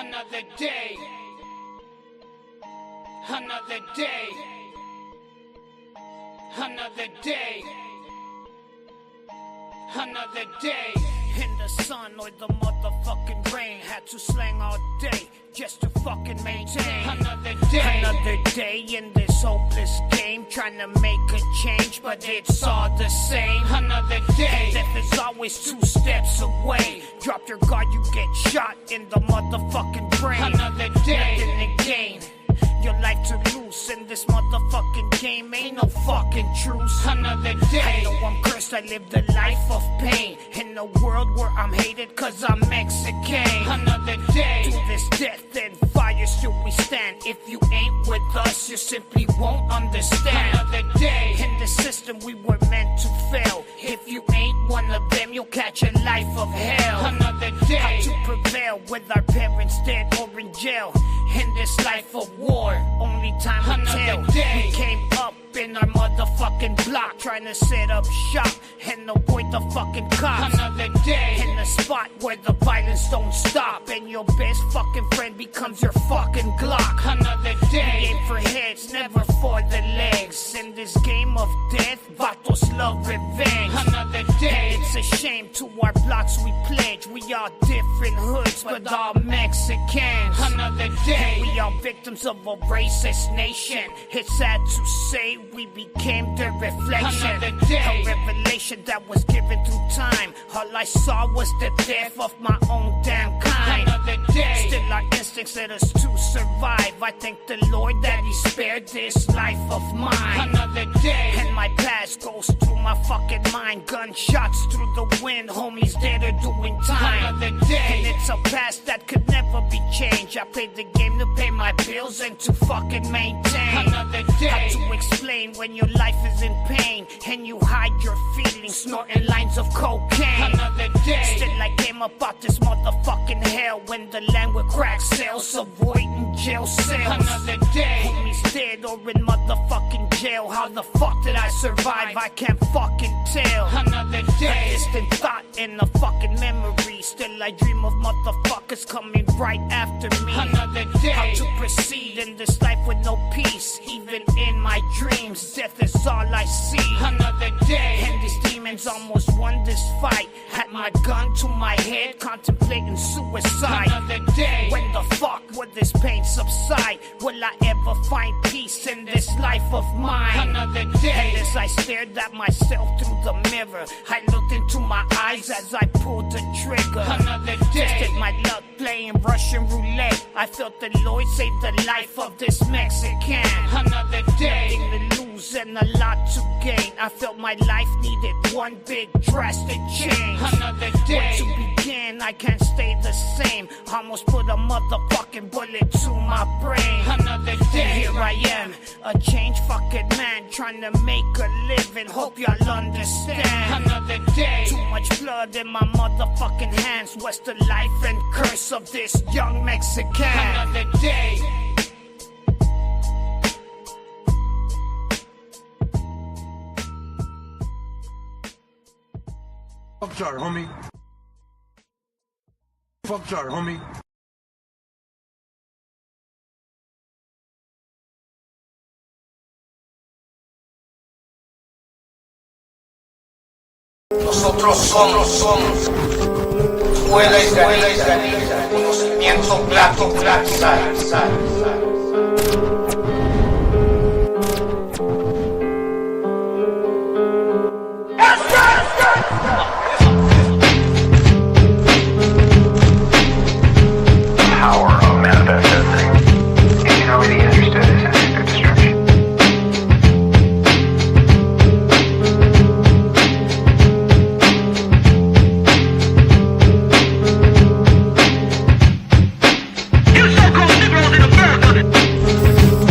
Another day, another day, another day, another day. In the sun or the motherfucking rain, had to slang all day just to fucking maintain. Another day in this hopeless game, trying to make a change, but it's all the same. Another day, death is always 2 steps away. Drop your guard, you get shot in the motherfucking brain. Another day, nothing to gain, your life to lose in this motherfucking game. Ain't no fucking truce. Another day, I know I'm cursed, I live the life of pain in a world where I'm hated cause I'm Mexican. Another day, to this death and fire still we stand. If you ain't with us, you simply won't understand. Another day, in the system we were meant to fail. If you ain't one of them, you'll catch a life of hell. Another day, how to prevail with our parents dead or in jail. In this life of war, only time will tell. We came up in our motherfucking block, trying to set up shop and avoid the fucking cops. Another day, in the spot where the violence don't stop, and your best fucking friend becomes your fucking Glock. Another day, we aim for heads, never for the legs. In this game of death, vatos love revenge. Another day, and it's a shame to our blocks we pledge. We all different hoods, but all Mexicans. Another day, we all victims of a racist nation. It's sad to say we became their reflection. A revelation that was given through time. All I saw was the death of my own damn kind. Still our instincts led us to survive. I thank the Lord that he spared this life of mine. And my past goes through my fucking mind. Gunshots through the wind, homies dead or doing time. And it's a past that could never be changed. I played the game to pay my bills and to fucking maintain. How to explain when your life is in pain and you hide your feelings, snorting lines of cocaine. Still I came up out this motherfucking hell when the land with crack sales, avoiding jail cells. Homies dead or in motherfucking jail. How the fuck did I survive? I can't fucking tell. A distant thought in a fucking memory. Still I dream of motherfuckers coming right after me. How to proceed in this life with no peace, even in my dreams. Death is all I see. And these demons almost won this fight. Had my gun to my head, contemplating suicide. When the fuck will this pain subside? Will I ever find peace in this life of mine? And as I stared at myself through the mirror, I looked into my eyes as I pulled the trigger. Tested my luck playing Russian roulette. I felt the Lord save the life of this Mexican. Nothing to lose and a lot to gain. I felt my life needed one big drastic change. Where to begin, I can't stay the same. Almost put a motherfucking bullet to my brain. And here I am, a changed fucking man, trying to make a living. Hope y'all understand. Too much blood in my motherfucking hands. What's the life and curse of this young Mexican? Fuck chart, homie. Fuck chart, homie. Nosotros somos escuela israelita, conocimiento plato, sal. Power of manifesting. If you know really understood this as their destruction.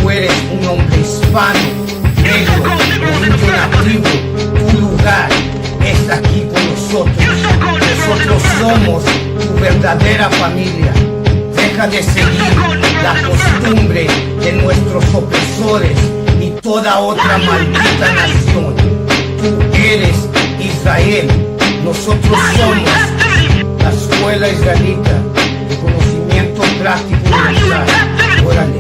Tú eres un hombre hispano, negro, o indio nativo. Tu lugar es aquí con nosotros. Nosotros somos tu verdadera familia. Deja de seguir la costumbre de nuestros opresores y toda otra maldita nación. Tú eres Israel. Nosotros somos la escuela israelita de conocimiento plástico universal. Órale.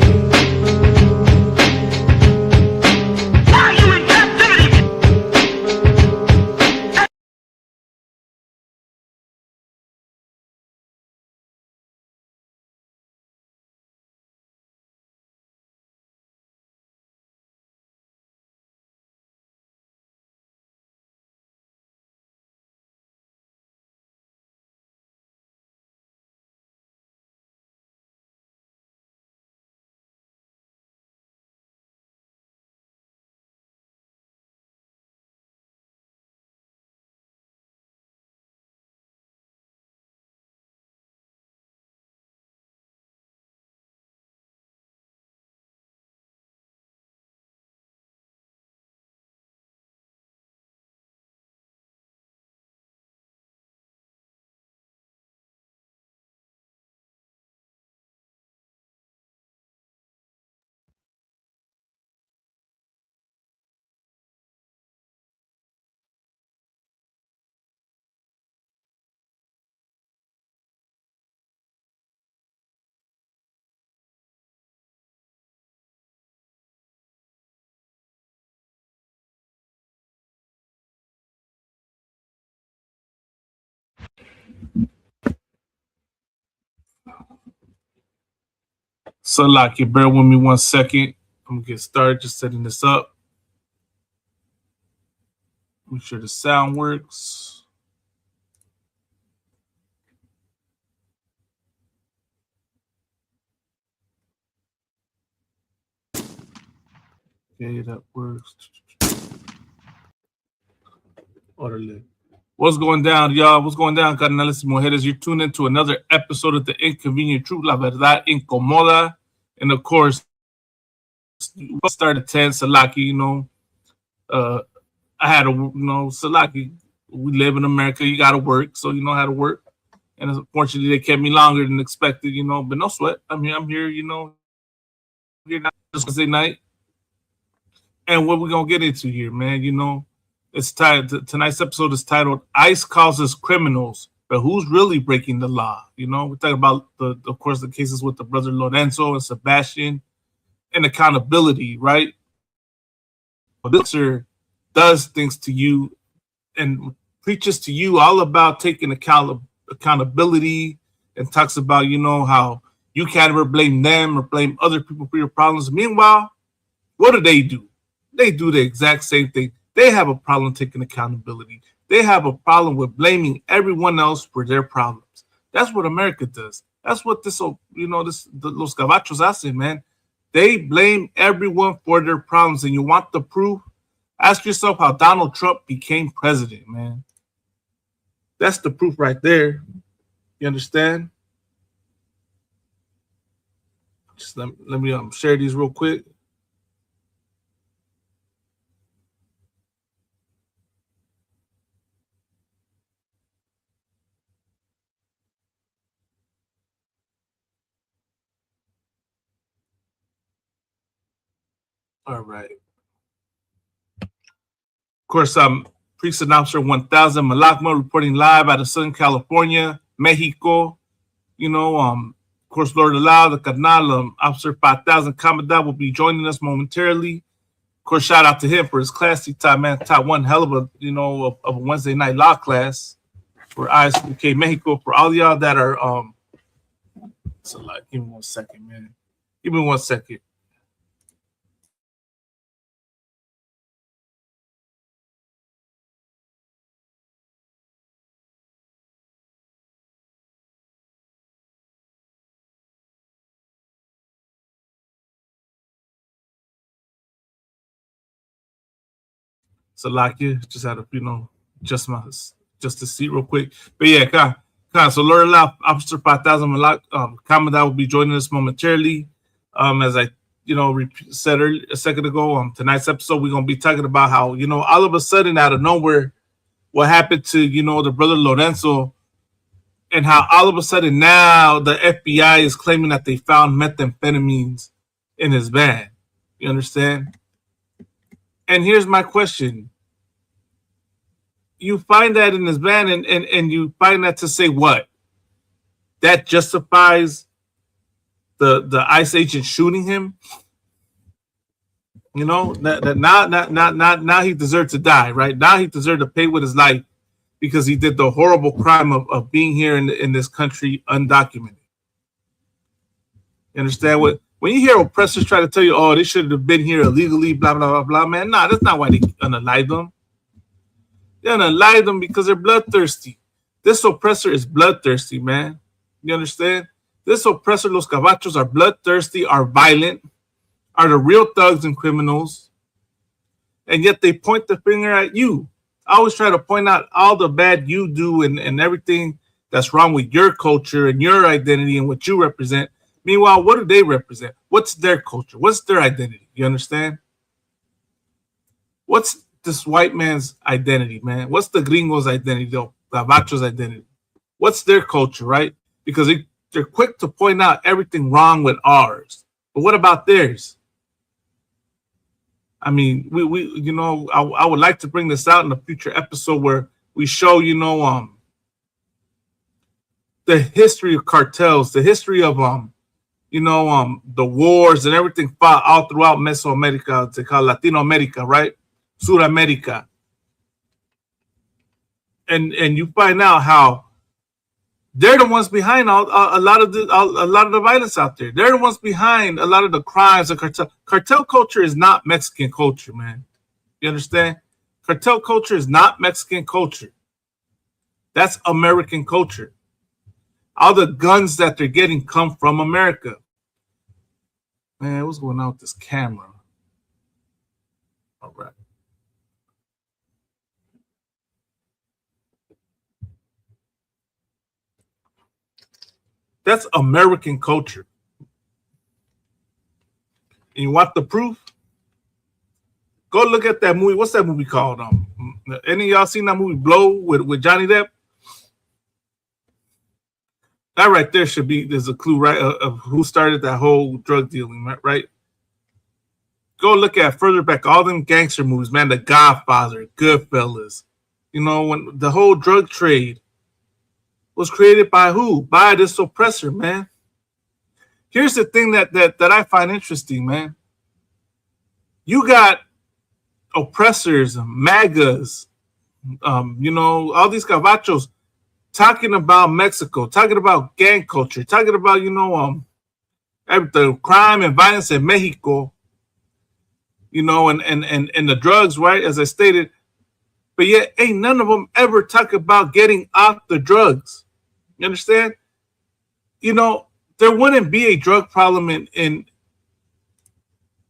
So, like, you bear with me 1 second. I'm gonna get started just setting this up. Make sure the sound works. Okay, that works. Orderly. What's going down, y'all? What's going down, carnales y mujeres? You're tuned into another episode of the Inconvenient Truth, La Verdad Incomoda. And of course, we'll start at 10, Salaki, I had a, Salaki, we live in America, you got to work, so you know how to work. And unfortunately, they kept me longer than expected, but no sweat. I'm here, here just Wednesday night. And what we're going to get into here, man, it's titled, tonight's episode is titled ICE Causes Criminals, but who's really breaking the law? We're talking about, of course, the cases with the brother Lorenzo and Sebastian and accountability, right? This does things to you and preaches to you all about taking accountability and talks about, how you can't ever blame them or blame other people for your problems. Meanwhile, what do? They do the exact same thing. They have a problem taking accountability. They have a problem with blaming everyone else for their problems. That's what America does. That's what los gabachos hacen, man. They blame everyone for their problems. And you want the proof? Ask yourself how Donald Trump became president, man. That's the proof right there. You understand? Just let me share these real quick. All right. Of course, Precinct Officer 1000 Malakma reporting live out of Southern California, Mexico. Of course, Lord Allow, the Carnal, Officer 5000 Commandant will be joining us momentarily. Of course, shout out to him for his class. He taught one hell of a, of a Wednesday night law class for ISUK Mexico. For all y'all that are, so like, give me 1 second, man. Give me 1 second. Salakia, just had to, just to see real quick. But yeah, so Lord Allow, Officer 5000 Commandant will be joining us momentarily. As I, said a second ago, tonight's episode, we're going to be talking about how, all of a sudden out of nowhere, what happened to, the brother Lorenzo, and how all of a sudden now the FBI is claiming that they found methamphetamines in his van. You understand? And here's my question. You find that in his van and you find that to say what? That justifies the ICE agent shooting him. You know, now he deserved to die, right? Now he deserved to pay with his life because he did the horrible crime of being here in this country undocumented. You understand what? When you hear oppressors try to tell you, oh, they should have been here illegally, blah, blah, blah, blah, man. Nah, that's not why they unalive them. They unalive them because they're bloodthirsty. This oppressor is bloodthirsty, man. You understand? This oppressor, los cabachos, are bloodthirsty, are violent, are the real thugs and criminals, and yet they point the finger at you. I always try to point out all the bad you do and everything that's wrong with your culture and your identity and what you represent. Meanwhile, what do they represent? What's their culture? What's their identity? You understand? What's this white man's identity, man? What's the gringo's identity, the gabacho's identity? What's their culture, right? Because they're quick to point out everything wrong with ours. But what about theirs? I mean, we you know, I would like to bring this out in a future episode where we show, you know, the history of cartels, the history of you know, the wars and everything fought all throughout Mesoamerica, they call Latino America, right? Sudamerica. And you find out how they're the ones behind a lot of the violence out there. They're the ones behind a lot of the crimes. Cartel culture is not Mexican culture, man. You understand? Cartel culture is not Mexican culture. That's American culture. All the guns that they're getting come from America. Man, what's going on with this camera? All right. That's American culture. And you want the proof? Go look at that movie. What's that movie called? Any of y'all seen that movie Blow with Johnny Depp? That right there should be, there's a clue, right, of who started that whole drug dealing, right? Go look at further back, all them gangster movies, man, The Godfather, Goodfellas. You know, when the whole drug trade was created by who? By this oppressor, man. Here's the thing that I find interesting, man. You got oppressors, MAGAs, you know, all these gabachos talking about Mexico, talking about gang culture, talking about, you know, the crime and violence in Mexico, you know, and the drugs, right, as I stated. But yet ain't none of them ever talk about getting off the drugs. You understand? You know, there wouldn't be a drug problem in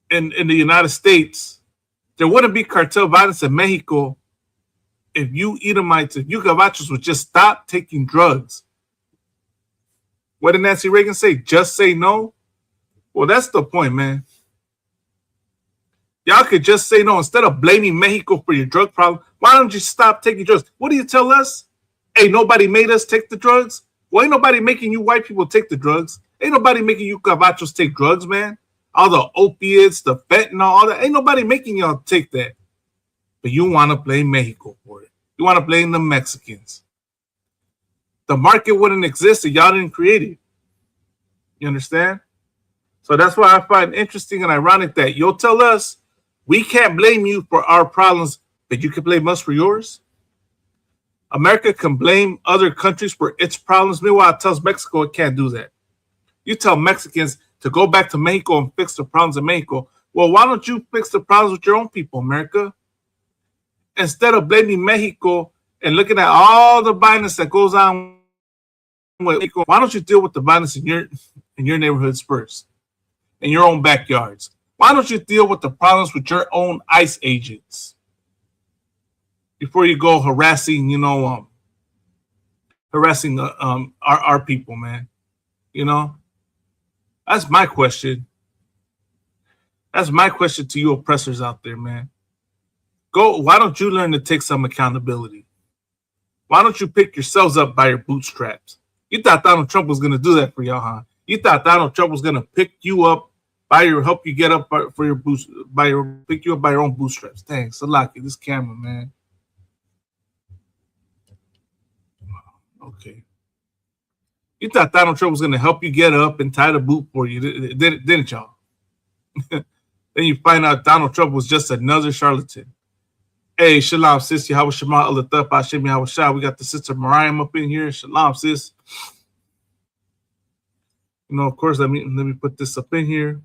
the United States. There wouldn't be cartel violence in Mexico if you Edomites, if you gabachos would just stop taking drugs. What did Nancy Reagan say? Just say no? Well, that's the point, man. Y'all could just say no. Instead of blaming Mexico for your drug problem, why don't you stop taking drugs? What do you tell us? Hey, nobody made us take the drugs? Well, ain't nobody making you white people take the drugs. Ain't nobody making you gabachos take drugs, man. All the opiates, the fentanyl, all that. Ain't nobody making y'all take that. But you want to blame Mexico for it. You want to blame the Mexicans. The market wouldn't exist if y'all didn't create it. You understand? So that's why I find interesting and ironic that you'll tell us we can't blame you for our problems, but you can blame us for yours. America can blame other countries for its problems. Meanwhile, it tells Mexico it can't do that. You tell Mexicans to go back to Mexico and fix the problems in Mexico. Well, why don't you fix the problems with your own people, America? Instead of blaming Mexico and looking at all the violence that goes on with Mexico, why don't you deal with the violence in your neighborhoods first, in your own backyards? Why don't you deal with the problems with your own ICE agents before you go harassing, you know, our people, man? You know, that's my question. That's my question to you oppressors out there, man. Why don't you learn to take some accountability? Why don't you pick yourselves up by your bootstraps? You thought Donald Trump was going to do that for y'all, huh? You thought Donald Trump was going to pick you up help you get up for your boost, pick you up by your own bootstraps. Thanks. Salaki, this camera, man. Okay. You thought Donald Trump was going to help you get up and tie the boot for you, didn't y'all? Then you find out Donald Trump was just another charlatan. Hey, shalom, sis. How Shema Alatha Hashem Yahweh. We got the sister Mariam up in here. Shalom, sis. You know, of course, let me put this up in here.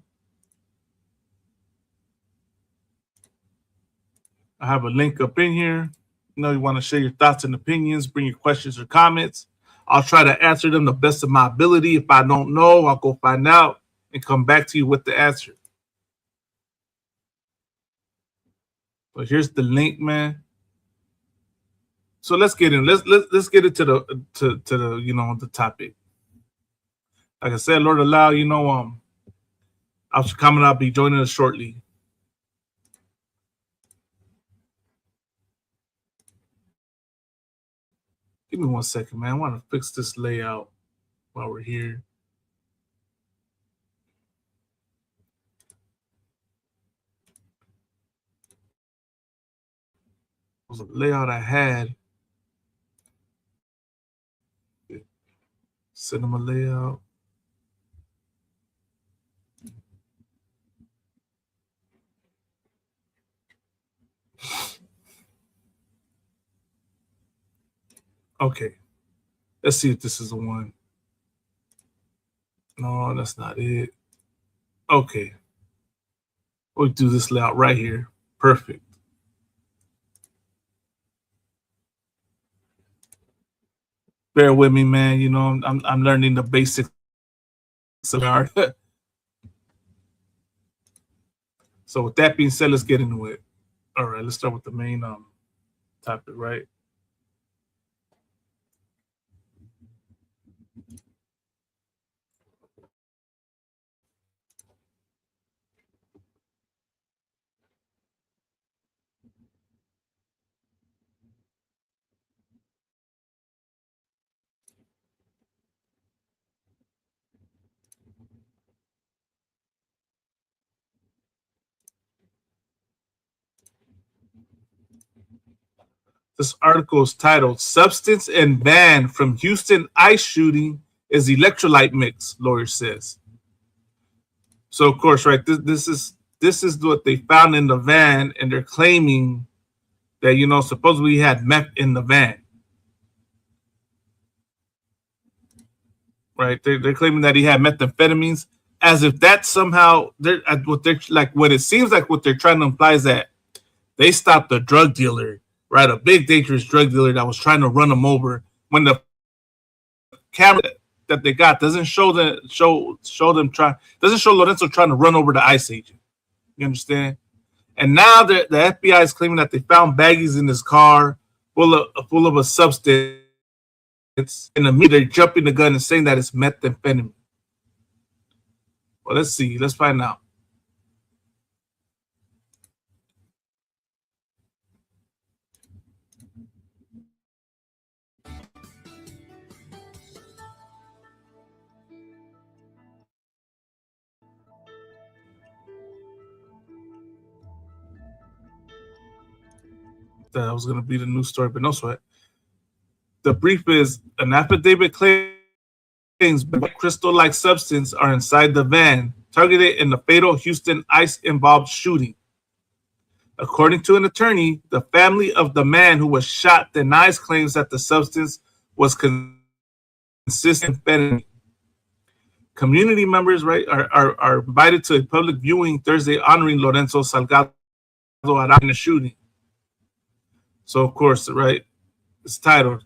I have a link up in here. You know, you want to share your thoughts and opinions, bring your questions or comments. I'll try to answer them the best of my ability. If I don't know, I'll go find out and come back to you with the answer. But here's the link, man. So let's get in. Let's get into the you know, the topic. Like I said, Lord allow, you know, after coming, I'll be joining us shortly. Give me 1 second, man. I want to fix this layout while we're here. Was a layout I had. Cinema layout. Okay. Let's see if this is the one. No, that's not it. Okay. We'll do this layout right here. Perfect. Bear with me, man. You know, I'm learning the basics of art. So with that being said, let's get into it. All right, let's start with the main topic, right? This article is titled "Substance and Ban from Houston ICE Shooting is Electrolyte Mix," lawyer says. So of course, right, this is what they found in the van, and they're claiming that, you know, supposedly he had meth in the van. Right? They're claiming that he had methamphetamines, as if that somehow what it seems like what they're trying to imply is that they stopped a drug dealer, right? A big dangerous drug dealer that was trying to run them over, when the camera that they got doesn't show Lorenzo trying to run over the ICE agent. You understand? And now the FBI is claiming that they found baggies in his car full of a substance, and immediately they're jumping the gun and saying that it's methamphetamine. Well, let's see. Let's find out. That was going to be the news story, but no sweat. The brief is: an affidavit claims crystal-like substance are inside the van targeted in the fatal Houston ICE-involved shooting. According to an attorney, the family of the man who was shot denies claims that the substance was consistent with fentanyl. Community members, right, are invited to a public viewing Thursday honoring Lorenzo Salgado in the shooting. So, of course, right, it's titled,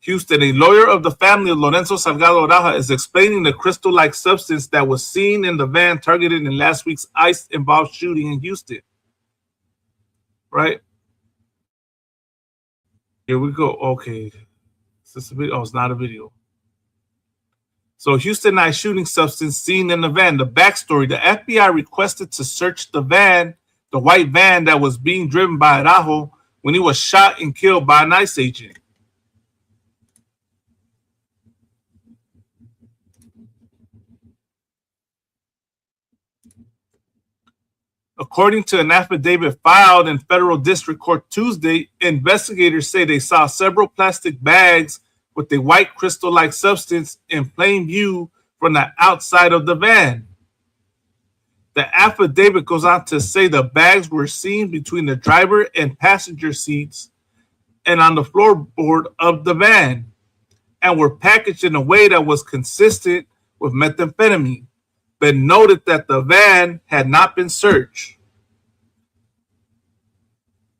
Houston, a lawyer of the family of Lorenzo Salgado Araja is explaining the crystal-like substance that was seen in the van targeted in last week's ICE-involved shooting in Houston. Right? Here we go. Okay. Is this a video? Oh, it's not a video. So, Houston ICE shooting substance seen in the van. The backstory, the FBI requested to search the van, the white van that was being driven by Arajo when he was shot and killed by an ICE agent. According to an affidavit filed in federal district court Tuesday, investigators say they saw several plastic bags with a white crystal-like substance in plain view from the outside of the van. The affidavit goes on to say the bags were seen between the driver and passenger seats and on the floorboard of the van, and were packaged in a way that was consistent with methamphetamine, but noted that the van had not been searched.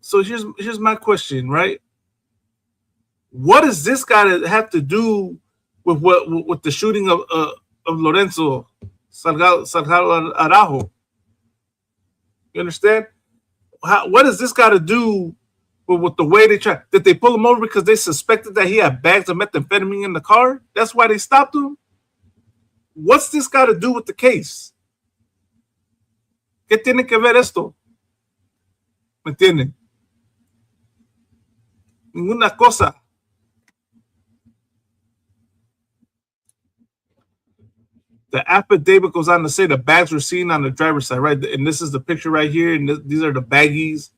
So here's my question, right? What does this guy have to do with the shooting of Lorenzo Salgado Araujo? You understand? What does this got to do with the way they try? Did they pull him over because they suspected that he had bags of methamphetamine in the car? That's why they stopped him? What's this got to do with the case? ¿Qué tiene que ver esto? ¿Me entienden? Ninguna cosa. The affidavit goes on to say the bags were seen on the driver's side, right? And this is the picture right here, and these are the baggies.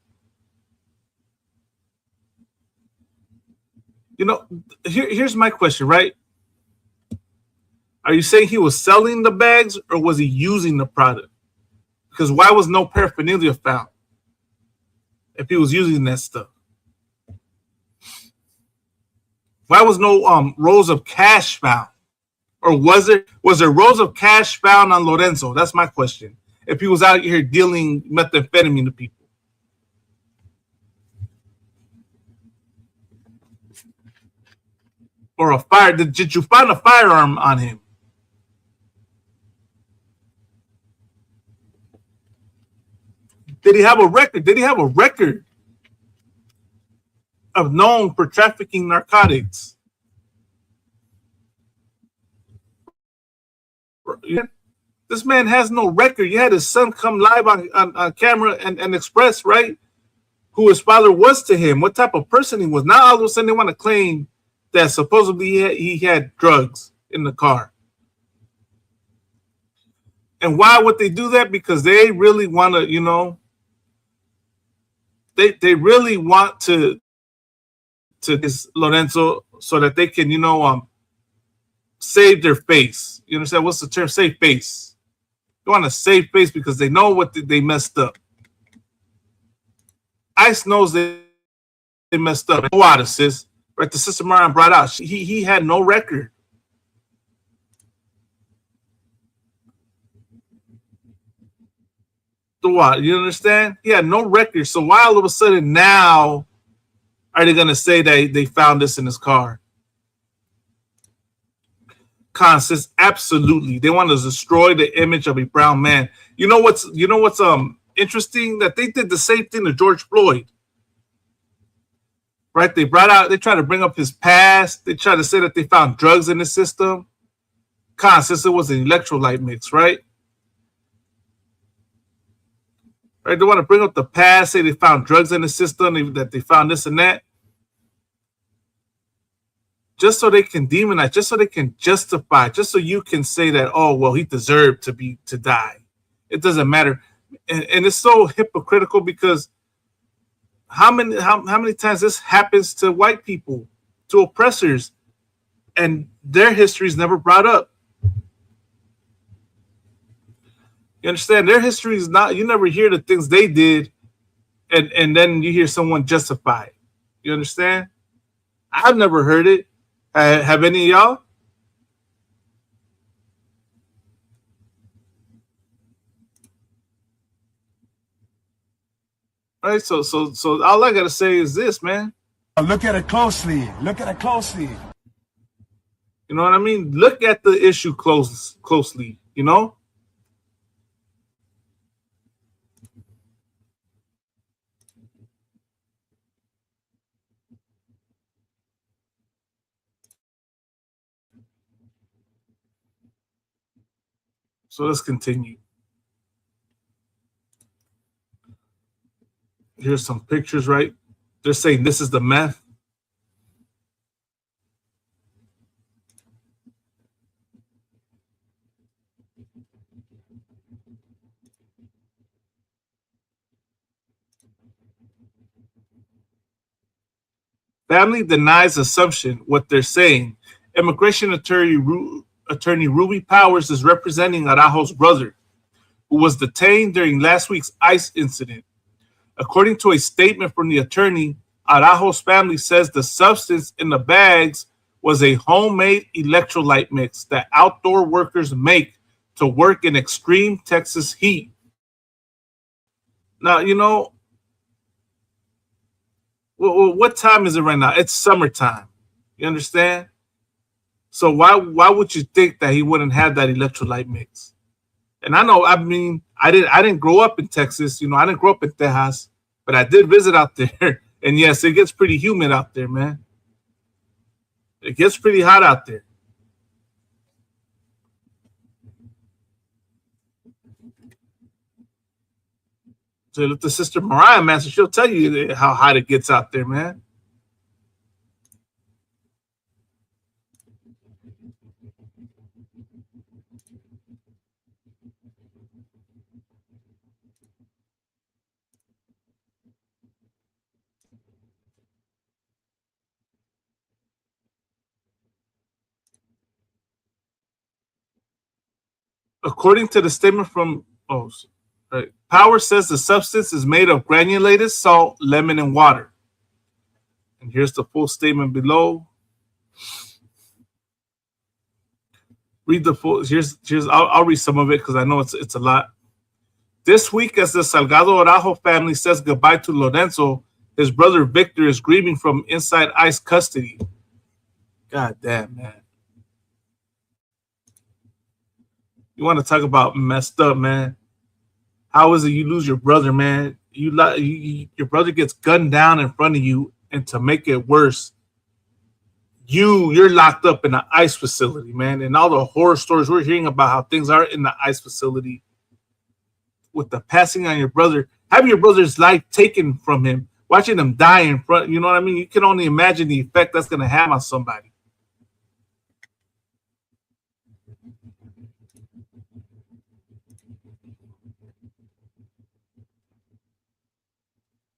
You know, here's my question, right? Are you saying he was selling the bags or was he using the product? Because why was no paraphernalia found if he was using that stuff? Why was no rolls of cash found? Or was there rolls of cash found on Lorenzo? That's my question. If he was out here dealing methamphetamine to people. Or a fire. Did you find a firearm on him? Did he have a record? Did he have a record of known for trafficking narcotics? This man has no record. You had his son come live on camera and express, right, who his father was to him, what type of person he was. Now all of a sudden they want to claim that supposedly he had drugs in the car. And why would they do that? Because they really want to, you know, they really want to this Lorenzo so that they can, you know, save their face. You understand? What's the term? Save face. They want to save face because they know what they messed up. ICE knows they messed up. Go out of sis. Right? The sister Marian brought out. He had no record. So what? You understand? He had no record. So why all of a sudden now are they going to say that they found this in his car? Khan says absolutely. They want to destroy the image of a brown man. You know what's interesting? That they did the same thing to George Floyd. Right? They tried to bring up his past. They tried to say that they found drugs in the system. Khan says it was an electrolyte mix, right? Right? They want to bring up the past, say they found drugs in the system, that they found this and that. Just so they can demonize, just so they can justify, just so you can say that, oh, well, he deserved to die. It doesn't matter. And it's so hypocritical because how many times this happens to white people, to oppressors, and their history is never brought up. You understand? Their history is not, you never hear the things they did, and then you hear someone justify it. You understand? I've never heard it. Have any of y'all? All right, so all I gotta say is this, man. Look at it closely. Look at it closely. You know what I mean? Look at the issue closely, you know? So let's continue. Here's some pictures, right? They're saying this is the meth. Family denies assumption what they're saying. Immigration attorney Ruby Powers is representing Araujo's brother, who was detained during last week's ICE incident. According to a statement from the attorney, Araujo's family says the substance in the bags was a homemade electrolyte mix that outdoor workers make to work in extreme Texas heat. Now, what time is it right now? It's summertime. You understand? So why would you think that he wouldn't have that electrolyte mix? And I didn't grow up in Texas. I didn't grow up in Tejas, but I did visit out there. And yes, it gets pretty humid out there, man. It gets pretty hot out there. So look to Sister Mariah, man, so she'll tell you how hot it gets out there, man. According to the statement from Power says the substance is made of granulated salt, lemon, and water. And here's the full statement below. Read the full. I'll read some of it because I know it's a lot. This week, as the Salgado Araujo family says goodbye to Lorenzo, his brother Victor is grieving from inside ICE custody. God damn, man. You want to talk about messed up, man? How is it you lose your brother, man? Your brother gets gunned down in front of you, and to make it worse, you're locked up in an ICE facility, man. And all the horror stories we're hearing about how things are in the ICE facility with the passing on your brother, having your brother's life taken from him, watching him die in front. You know what I mean? You can only imagine the effect that's going to have on somebody.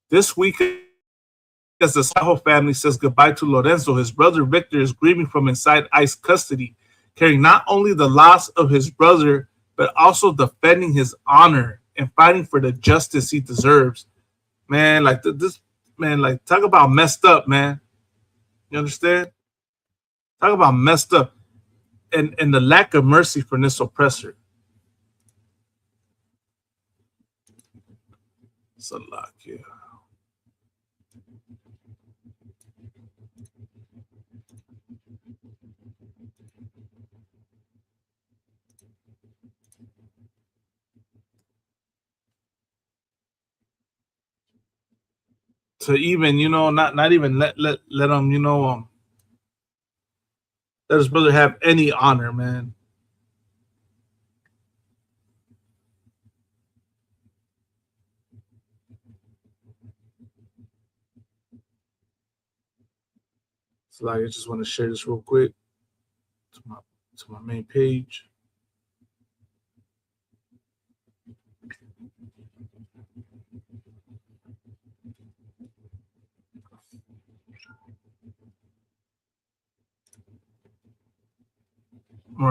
This week, as the Sajo family says goodbye to Lorenzo, his brother Victor is grieving from inside ICE custody, carrying not only the loss of his brother, but also defending his honor and fighting for the justice he deserves. Man, like talk about messed up, man. You understand? Talk about messed up and the lack of mercy for this oppressor. Salakia. To even, not even let him, let his brother have any honor, man. So I just want to share this real quick to my main page.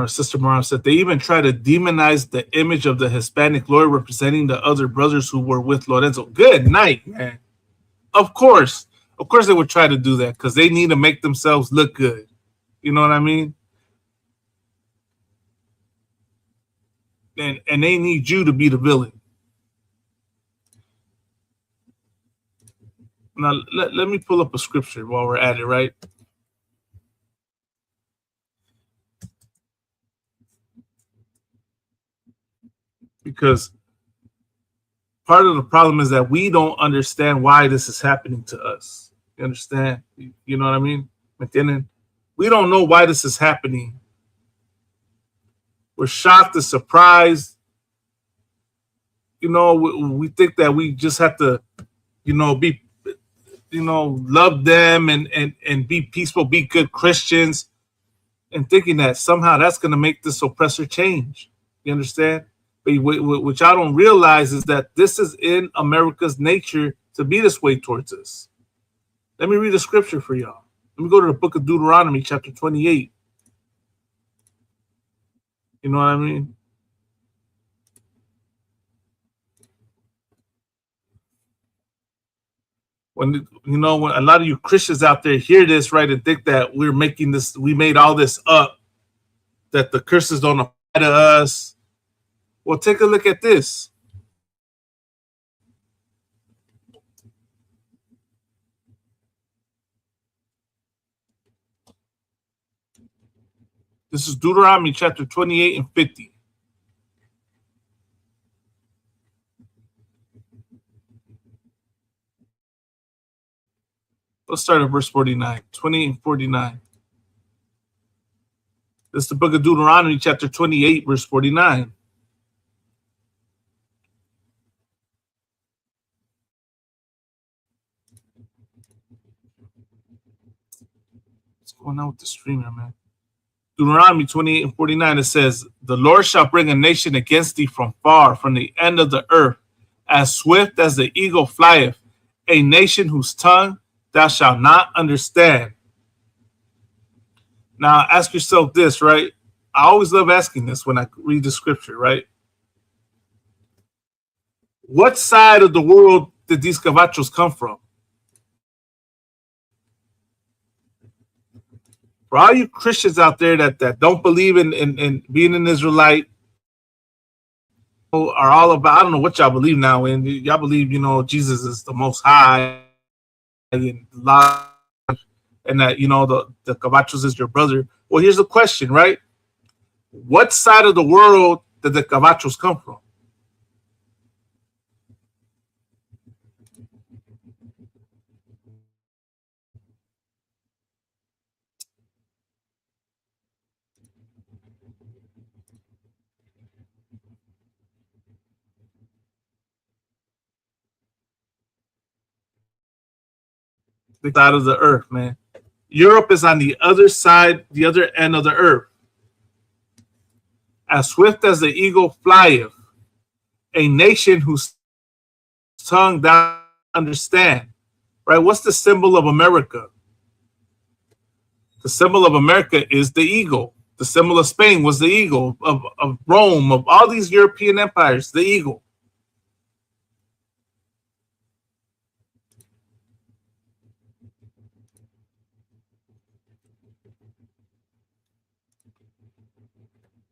Sister Mara said they even try to demonize the image of the Hispanic lawyer representing the other brothers who were with Lorenzo. Good night, man. Of course they would try to do that because they need to make themselves look good. You know what I mean? And they need you to be the villain. Now, let me pull up a scripture while we're at it, right? Because part of the problem is that we don't understand why this is happening to us. You understand? You know what I mean? We don't know why this is happening. We're shocked and surprised. We think that we just have to, be, love them and be peaceful, be good Christians, and thinking that somehow that's going to make this oppressor change. You understand? But which I don't realize is that this is in America's nature to be this way towards us. Let me read a scripture for y'all. Let me go to the book of Deuteronomy, chapter 28. You know what I mean? When when a lot of you Christians out there hear this, right, and think that we made all this up, that the curses don't apply to us. Well, take a look at this. This is Deuteronomy chapter 28 and 50. Let's start at verse 49. 28 and 49. This is the book of Deuteronomy chapter 28, verse 49. What's going on with the streamer, man? Deuteronomy 28 and 49, it says, the Lord shall bring a nation against thee from far, from the end of the earth, as swift as the eagle flieth, a nation whose tongue thou shalt not understand. Now, ask yourself this, right? I always love asking this when I read the scripture, right? What side of the world did these cabachos come from? For all you Christians out there that don't believe in being an Israelite, are all about, I don't know what y'all believe now, and y'all believe, Jesus is the Most High, and that, the cabachos is your brother. Well, here's the question, right? What side of the world did the cabachos come from? The side of the earth, man. Europe is on the other side, the other end of the earth. As swift as the eagle flieth, a nation whose tongue thou understand. Right? What's the symbol of America? The symbol of America is the eagle. The symbol of Spain was the eagle. Of Rome, of all these European empires, the eagle.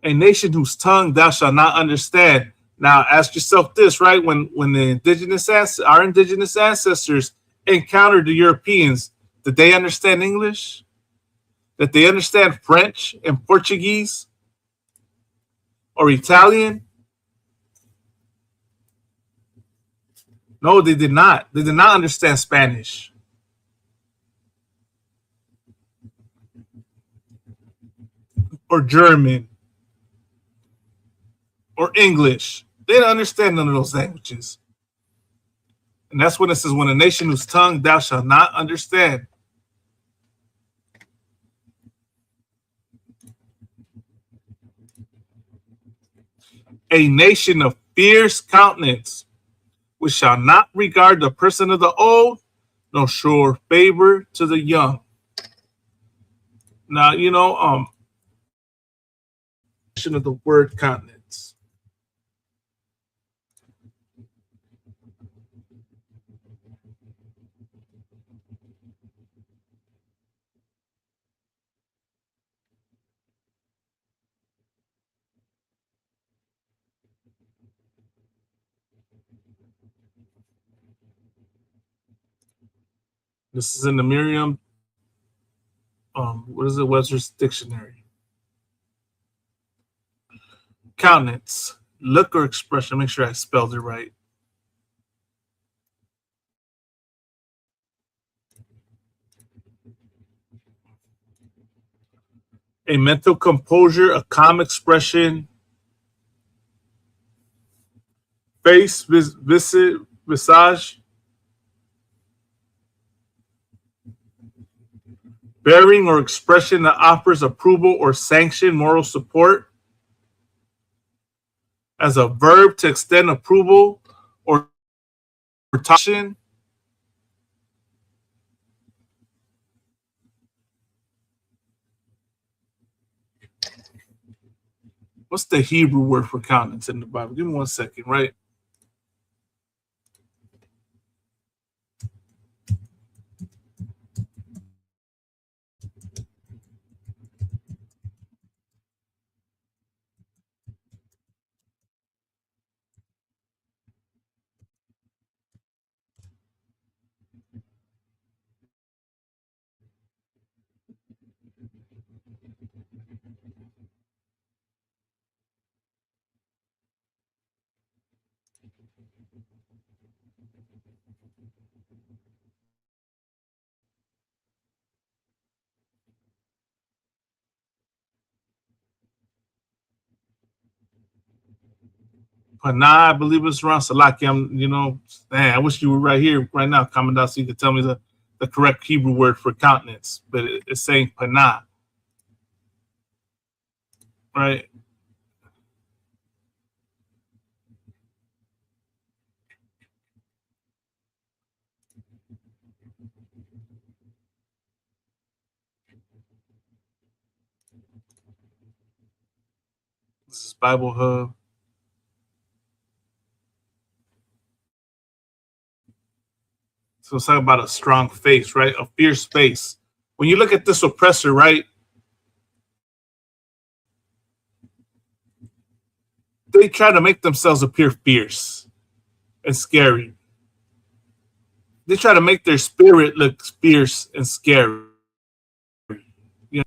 A nation whose tongue thou shalt not understand. Now ask yourself this, right? When our indigenous ancestors encountered the Europeans, did they understand English? Did they understand French and Portuguese or Italian? No, they did not. They did not understand Spanish. Or German. Or English. They didn't understand none of those languages. And that's when it says, when a nation whose tongue thou shalt not understand. A nation of fierce countenance, which shall not regard the person of the old, nor show favor to the young. Now, of the word countenance. This is in the Merriam, what is it, Webster's Dictionary. Countenance, look or expression. Make sure I spelled it right. A mental composure, a calm expression, face, visage, bearing or expression that offers approval or sanction, moral support. As a verb, to extend approval or protection. What's the Hebrew word for countenance in the Bible? Give me 1 second, right? Panah, I believe it's around Salaki. Man, I wish you were right here right now, Commandant, so you could tell me the correct Hebrew word for countenance. But it's saying Panah, right? This is Bible Hub. So it's talking about a strong face, right? A fierce face. When you look at this oppressor, right? They try to make themselves appear fierce and scary. They try to make their spirit look fierce and scary. You know?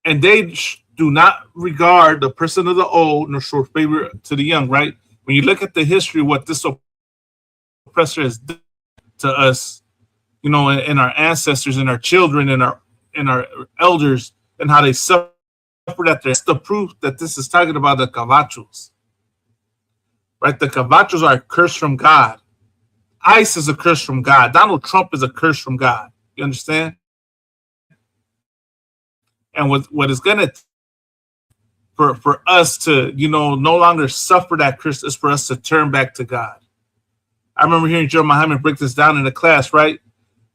And they do not regard the person of the old nor show favor to the young, right? When you look at the history of what this oppressor has done to us, and our ancestors and our children and our elders, and how they suffered at that's the proof that this is talking about the Cavachos, right? The Cavachos are a curse from God. ICE is a curse from God. Donald Trump is a curse from God. You understand? And what is going to for us to no longer suffer that curse is for us to turn back to God. I remember hearing Joe Muhammad break this down in the class, right?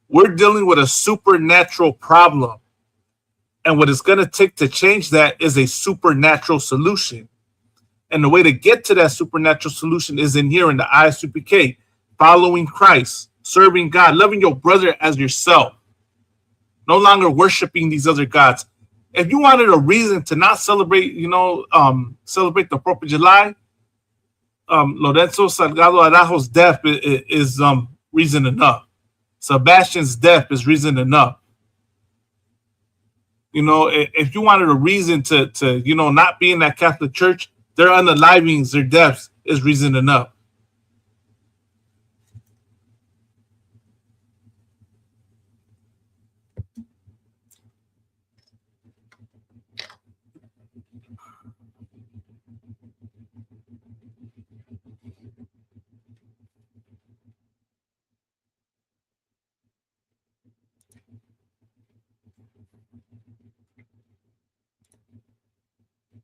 We're dealing with a supernatural problem. And what it's going to take to change that is a supernatural solution. And the way to get to that supernatural solution is in here in the ISUPK, following Christ, serving God, loving your brother as yourself, no longer worshiping these other gods. If you wanted a reason to not celebrate, celebrate the 4th of July, Lorenzo Salgado Araujo's death is reason enough. Sebastian's death is reason enough. If you wanted a reason to not be in that Catholic Church, their unalivings, their deaths is reason enough.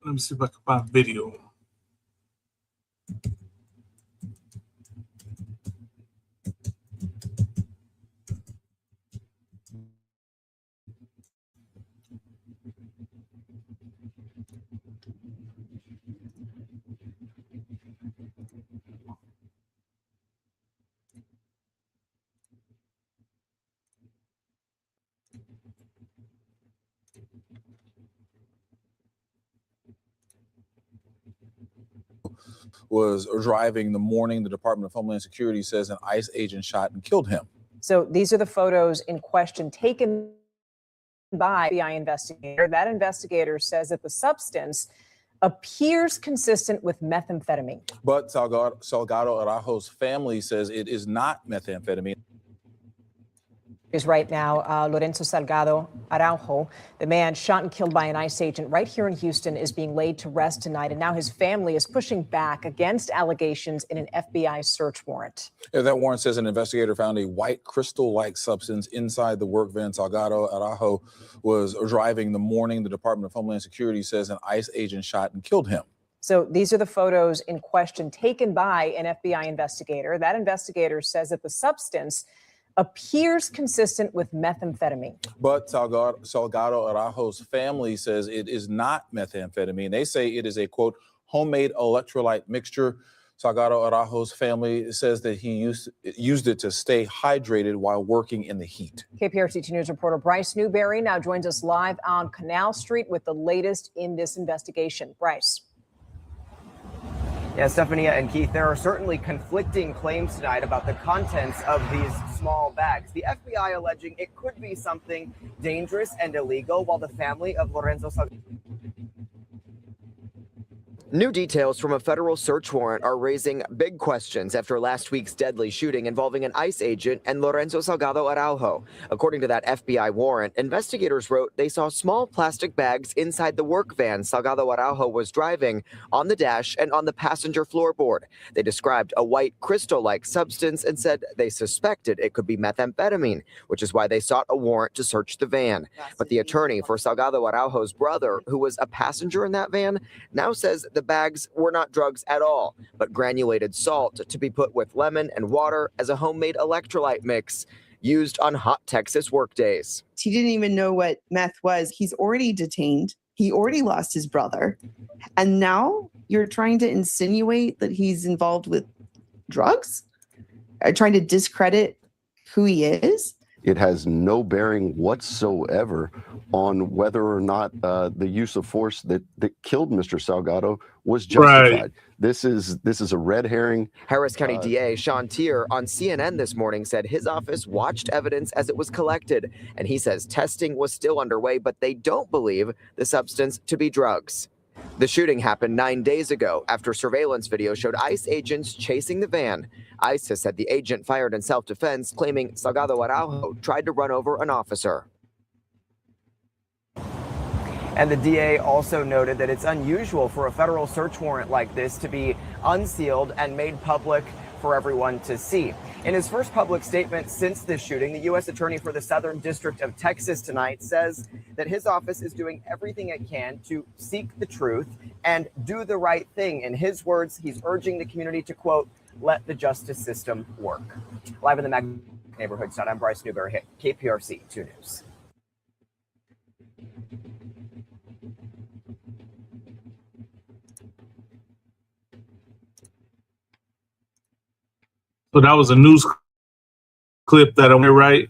Let me see if I can find video. Was driving the morning. The Department of Homeland Security says an ICE agent shot and killed him. So these are the photos in question taken by the FBI investigator. That investigator says that the substance appears consistent with methamphetamine. But Salgado Araujo's family says it is not methamphetamine. Is right now, Lorenzo Salgado Araujo, the man shot and killed by an ICE agent right here in Houston, is being laid to rest tonight. And now his family is pushing back against allegations in an FBI search warrant. Yeah, that warrant says an investigator found a white crystal-like substance inside the work van Salgado Araujo was driving the morning. The Department of Homeland Security says an ICE agent shot and killed him. So these are the photos in question taken by an FBI investigator. That investigator says that the substance appears consistent with methamphetamine. But Salgado Araujo's family says it is not methamphetamine. They say it is a, quote, homemade electrolyte mixture. Salgado Araujo's family says that he used it to stay hydrated while working in the heat. KPRC 2 News reporter Bryce Newberry now joins us live on Canal Street with the latest in this investigation. Bryce. Yeah, Stephanie and Keith, there are certainly conflicting claims tonight about the contents of these small bags. The FBI alleging it could be something dangerous and illegal, while the family of Lorenzo Salgado. New details from a federal search warrant are raising big questions after last week's deadly shooting involving an ICE agent and Lorenzo Salgado Araujo. According to that FBI warrant, investigators wrote they saw small plastic bags inside the work van Salgado Araujo was driving, on the dash and on the passenger floorboard. They described a white crystal-like substance and said they suspected it could be methamphetamine, which is why they sought a warrant to search the van. But the attorney for Salgado Araujo's brother, who was a passenger in that van, now says the bags were not drugs at all, but granulated salt to be put with lemon and water as a homemade electrolyte mix used on hot Texas workdays. He didn't even know what meth was. He's already detained. He already lost his brother. And now you're trying to insinuate that he's involved with drugs? Trying to discredit who he is? It has no bearing whatsoever on whether or not the use of force that killed Mr. Salgado was justified. Right. This is a red herring. Harris County DA Sean Tier on CNN this morning said his office watched evidence as it was collected, and he says testing was still underway, but they don't believe the substance to be drugs. The shooting happened 9 days ago after surveillance video showed ICE agents chasing the van. ICE has said the agent fired in self-defense, claiming Salgado Araujo tried to run over an officer. And the DA also noted that it's unusual for a federal search warrant like this to be unsealed and made public for everyone to see. In his first public statement since this shooting, the U.S. Attorney for the Southern District of Texas tonight says that his office is doing everything it can to seek the truth and do the right thing. In his words, he's urging the community to, quote, let the justice system work. Live in the Mag neighborhood side, I'm Bryce Newberry, KPRC 2 News. So that was a news clip that I went right.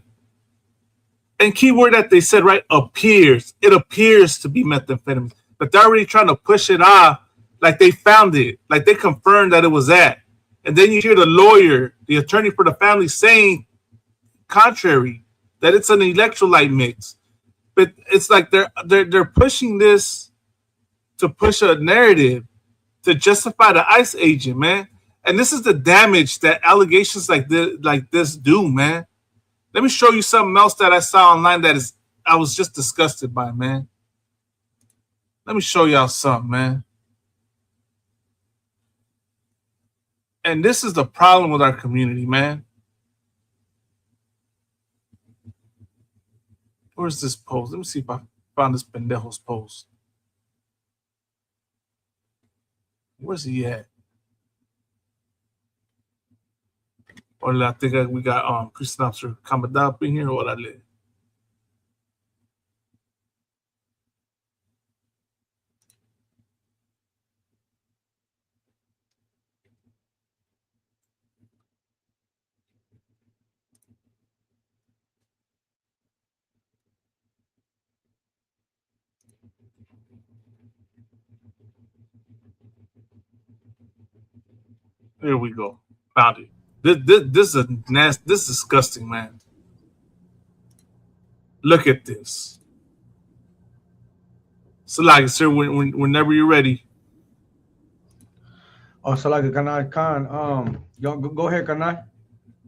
And keyword that they said, right, appears. It appears to be methamphetamine. But they're already trying to push it off like they found it. Like they confirmed that it was that. And then you hear the lawyer, the attorney for the family saying contrary, that it's an electrolyte mix. But it's like they're pushing this to push a narrative to justify the ICE agent, man. And this is the damage that allegations like this do, man. Let me show you something else that I saw online that I was just disgusted by, man. Let me show y'all something, man. And this is the problem with our community, man. Where's this post? Let me see if I found this pendejo's post. Where's he at? Or I think we got Christian Officer Kamada up in here, or what I live. Here we go. Found it. This is a nasty, this is disgusting, man. Look at this. So like, sir, whenever you're ready. Oh, so like a Kanai Khan, go ahead, Kanai.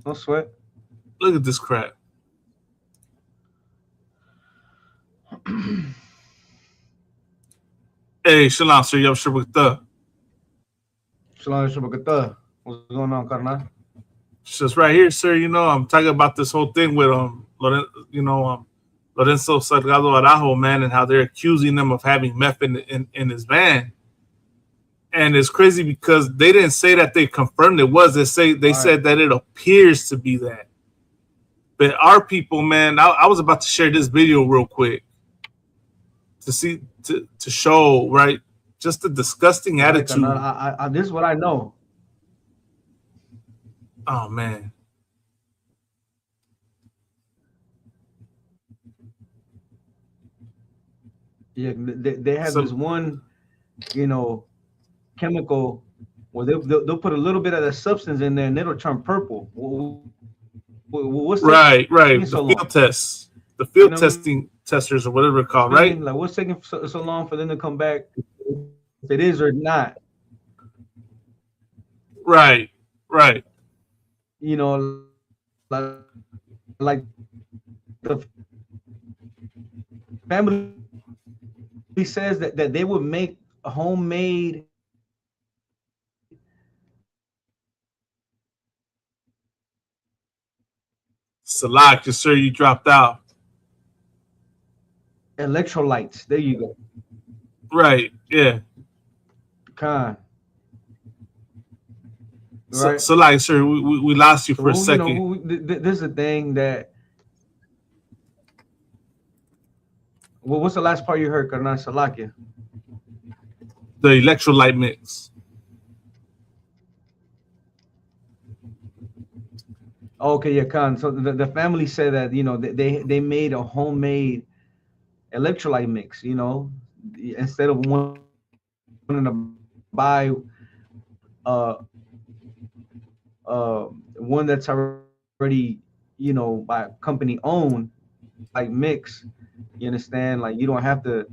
No sweat. Look at this crap. Hey, shalom, sir. Yo, shabakta. Shalom, shabakta. What's going on, Kanai? Just right here, sir. You know, I'm talking about this whole thing with Lorenzo Salgado Araujo, man, and how they're accusing them of having meth in his van. And it's crazy because they didn't say that they confirmed it was. They said that it appears to be that. But our people, man, I was about to share this video real quick to show, right, just the disgusting attitude. This is what I know. Oh man. Yeah, they have this one, chemical where they'll put a little bit of that substance in there and it'll turn purple. What's right. The so field tests, the field testing testers or whatever it's called, right? Like what's taking so long for them to come back, if it is or not? Right. Like the family says that they would make a homemade Salak, yes, sir, you dropped out. Electrolytes. There you go. Right. Yeah. Right. So like, sir, we lost you for a second. This is the thing that. Well, what's the last part you heard, Karna Salakia? The electrolyte mix. Okay, yeah, Khan. So the family said that they made a homemade electrolyte mix. Instead of wanting to buy one that's already by a company owned, like mix. You understand? Like you don't have to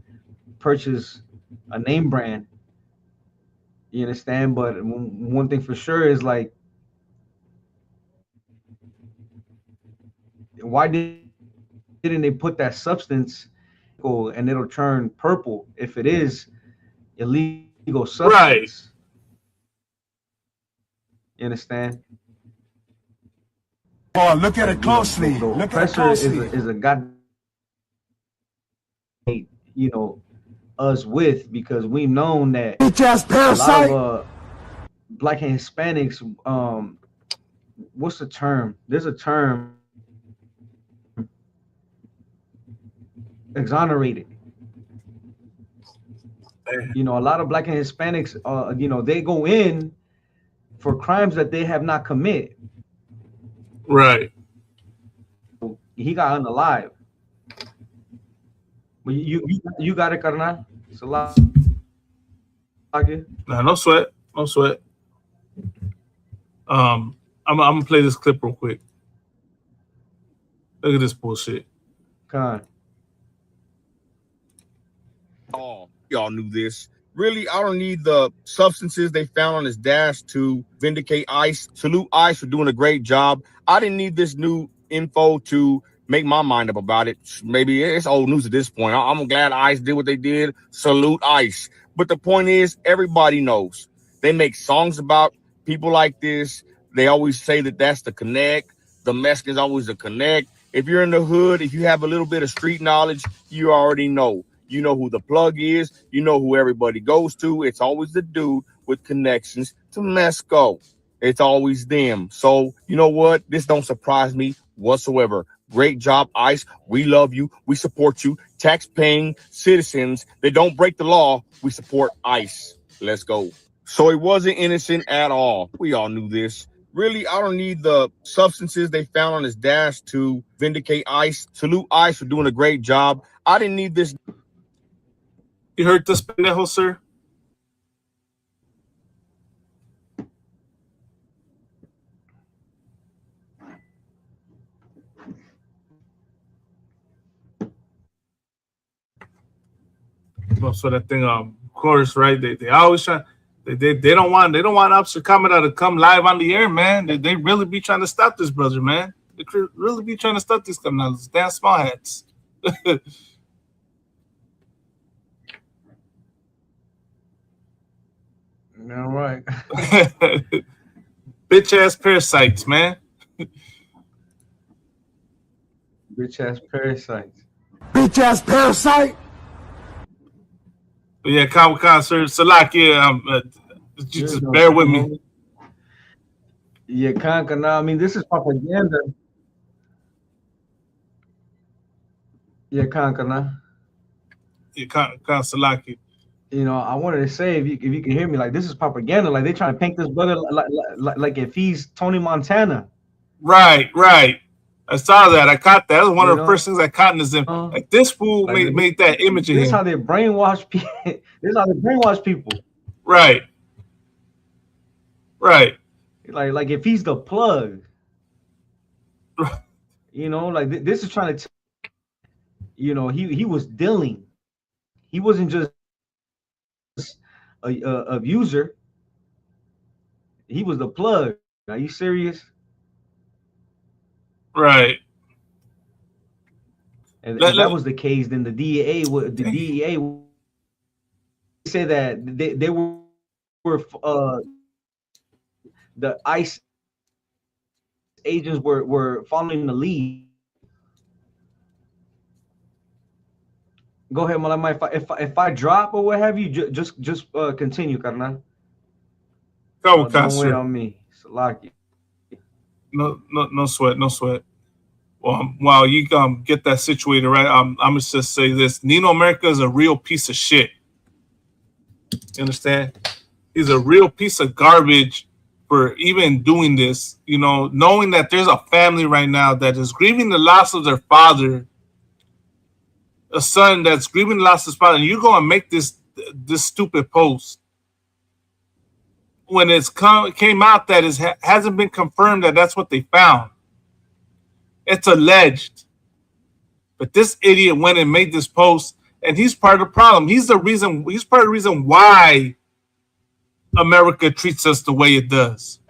purchase a name brand. You understand? But one thing for sure is like, why didn't they put that substance and it'll turn purple if it is illegal substance? Right. You understand? Oh, look at it closely. Look at it closely. Is a god, us with, because we've known that a lot of black and Hispanics, what's the term? There's a term, exonerated. A lot of black and Hispanics, they go in for crimes that they have not committed. Right. He got unalive. But you got it, Karna. No sweat. I'm gonna play this clip real quick. Look at this bullshit. Khan. Oh, y'all knew this. Really, I don't need the substances they found on his dash to vindicate ICE. Salute ICE for doing a great job. I didn't need this new info to make my mind up about it. Maybe it's old news at this point. I'm glad ICE did what they did. Salute ICE. But the point is, everybody knows. They make songs about people like this. They always say that that's the connect. The Mexican's always the connect. If you're in the hood, if you have a little bit of street knowledge, you already know. You know who the plug is. You know who everybody goes to. It's always the dude with connections to Mesco. It's always them. So, you know what? This don't surprise me whatsoever. Great job, ICE. We love you. We support you. Tax-paying citizens that don't break the law, we support ICE. Let's go. So he wasn't innocent at all. We all knew this. Really, I don't need the substances they found on his dash to vindicate ICE. Salute ICE for doing a great job. I didn't need this. You heard this, pendejo, sir? So that thing, of course, right? They always try. They don't want Officer Kamada to come live on the air, man. They really be trying to stop this brother, man. They really be trying to stop these criminals. Damn small hats. All right. Bitch ass parasites, man. Bitch ass parasites. Bitch ass parasite. But yeah, Khan, sir, Salak, yeah, just bear with me. Yeah, Khan, I mean, this is propaganda. Yeah, Kankana. Yeah, Salaki. You know, I wanted to say if you can hear me, like this is propaganda. Like they trying to paint this brother like if he's Tony Montana. Right. I saw that. I caught that. That was one of the first things I caught in this. Like this fool made that image of him. This is how they brainwash people. This is how they brainwash people. Right. Like if he's the plug. You know, like this is trying to. You know, he was dealing. He wasn't just a user. He was the plug. Are you serious? Right. And if that was the case, then the DEA said that they were the ICE agents were following the lead. Go ahead, Malama. If I drop or what have you, just continue, Karna. Go, don't wait on me. Salaki. No sweat. Well, while you get that situated right, I'm gonna just say this: Nino America is a real piece of shit. You understand? He's a real piece of garbage for even doing this. You know, knowing that there's a family right now that is grieving the loss of their father, a son that's grieving the loss of his father, and you're gonna make this stupid post when it's came out that it hasn't been confirmed that that's what they found. It's alleged. But this idiot went and made this post, and he's part of the problem. He's part of the reason why America treats us the way it does.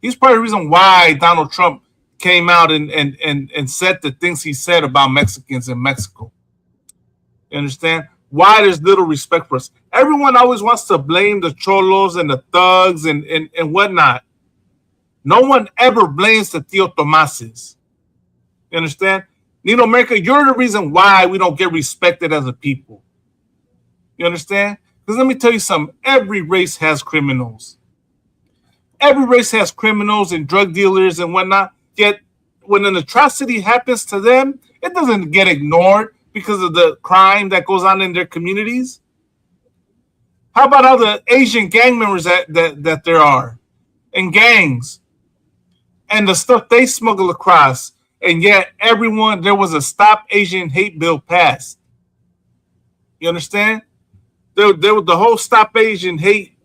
He's part of the reason why Donald Trump came out and said the things he said about Mexicans in Mexico. You understand? Why there's little respect for us. Everyone always wants to blame the cholos and the thugs and whatnot. No one ever blames the Tío Tomases. You understand? Nino America, you're the reason why we don't get respected as a people. You understand? Because let me tell you something. Every race has criminals. Every race has criminals and drug dealers and whatnot. Yet when an atrocity happens to them, it doesn't get ignored because of the crime that goes on in their communities. How about all the Asian gang members that there are in gangs and the stuff they smuggle across? And yet there was a Stop Asian Hate bill passed. You understand? There was the whole Stop Asian Hate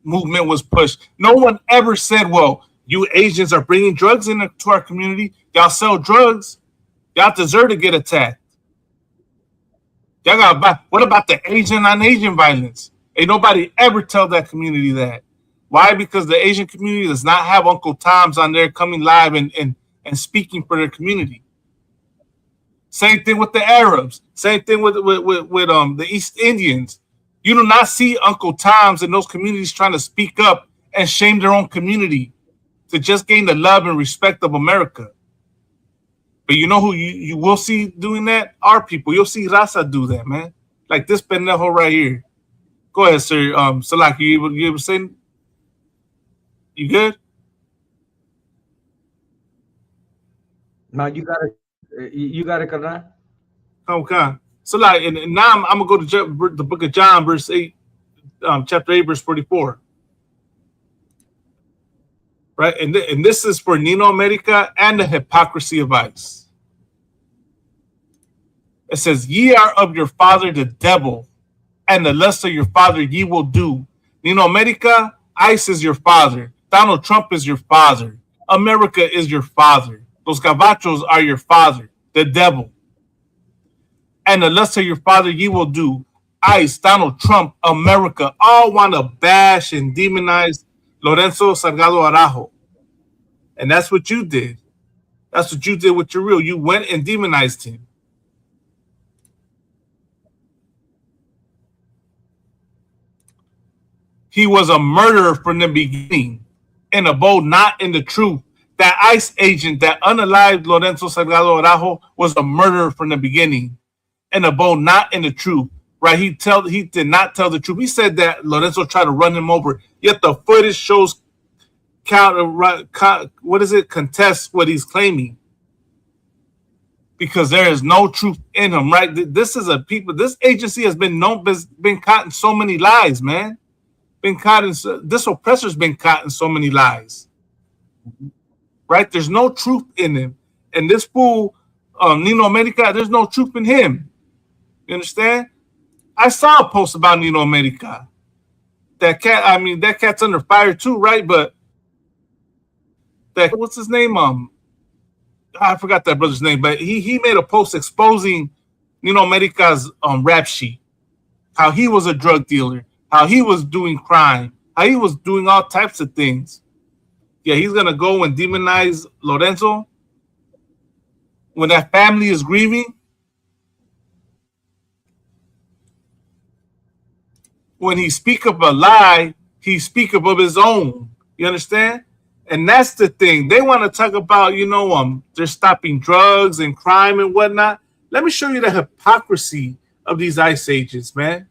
movement was pushed. No one ever said, well, you Asians are bringing drugs into our community. Y'all sell drugs. Y'all deserve to get attacked. What about the Asian on Asian violence? Ain't nobody ever tell that community that. Why? Because the Asian community does not have Uncle Toms on there coming live and speaking for their community. Same thing with the Arabs. Same thing with the East Indians. You do not see Uncle Toms in those communities trying to speak up and shame their own community to just gain the love and respect of America. But you know who you will see doing that? Our people. You'll see Raza do that, man. Like this pendejo right here. Go ahead, sir. Salaki, you were saying? You good? No, you got it, Karna. Okay. So and now I'm gonna go to the book of John, verse 8, chapter 8, verse 44. Right, and this is for Nino America and the hypocrisy of ICE. It says, "Ye are of your father the devil, and the lust of your father ye will do." Nino America, ICE is your father. Donald Trump is your father. America is your father. Los gabachos are your father, the devil. And the lust of your father ye will do. ICE, Donald Trump, America, all want to bash and demonize Lorenzo Salgado Araujo. And that's what you did. That's what you did with your real. You went and demonized him. He was a murderer from the beginning and abode not in the truth. That ICE agent that unalived Lorenzo Salgado Araujo was a murderer from the beginning and abode not in the truth. Right? He did not tell the truth. He said that Lorenzo tried to run him over. Yet the footage shows contests what he's claiming. because there is no truth in him, right? This is this agency has been caught in so many lies, man. This oppressor's been caught in so many lies, right? There's no truth in him. And this fool, Nino America, there's no truth in him. You understand? I saw a post about Nino America. That cat's under fire too, right? But what's his name? I forgot that brother's name, but he made a post exposing Nino America's rap sheet, how he was a drug dealer, how he was doing crime, how he was doing all types of things. Yeah, he's gonna go and demonize Lorenzo when that family is grieving. When he speak of a lie, he speak of his own. You understand? And that's the thing. They want to talk about, they're stopping drugs and crime and whatnot. Let me show you the hypocrisy of these ICE agents, man.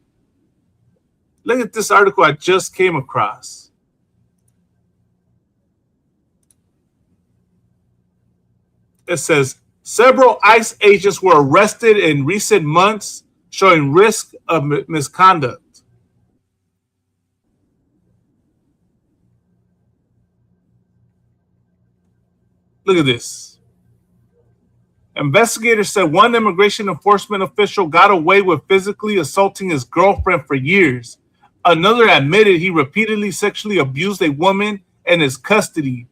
Look at this article I just came across. It says, several ICE agents were arrested in recent months, showing risk of misconduct. Look at this. Investigators said one immigration enforcement official got away with physically assaulting his girlfriend for years. Another admitted he repeatedly sexually abused a woman in his custody.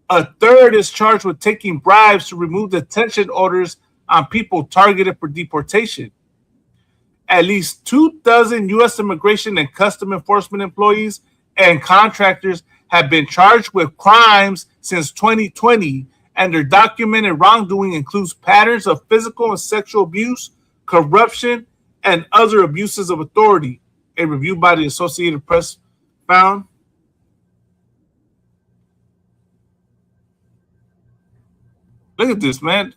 A third is charged with taking bribes to remove detention orders on people targeted for deportation. At least 24 U.S. immigration and custom enforcement employees and contractors have been charged with crimes since 2020, and their documented wrongdoing includes patterns of physical and sexual abuse, corruption, and other abuses of authority. A review by the Associated Press found. Look at this, man.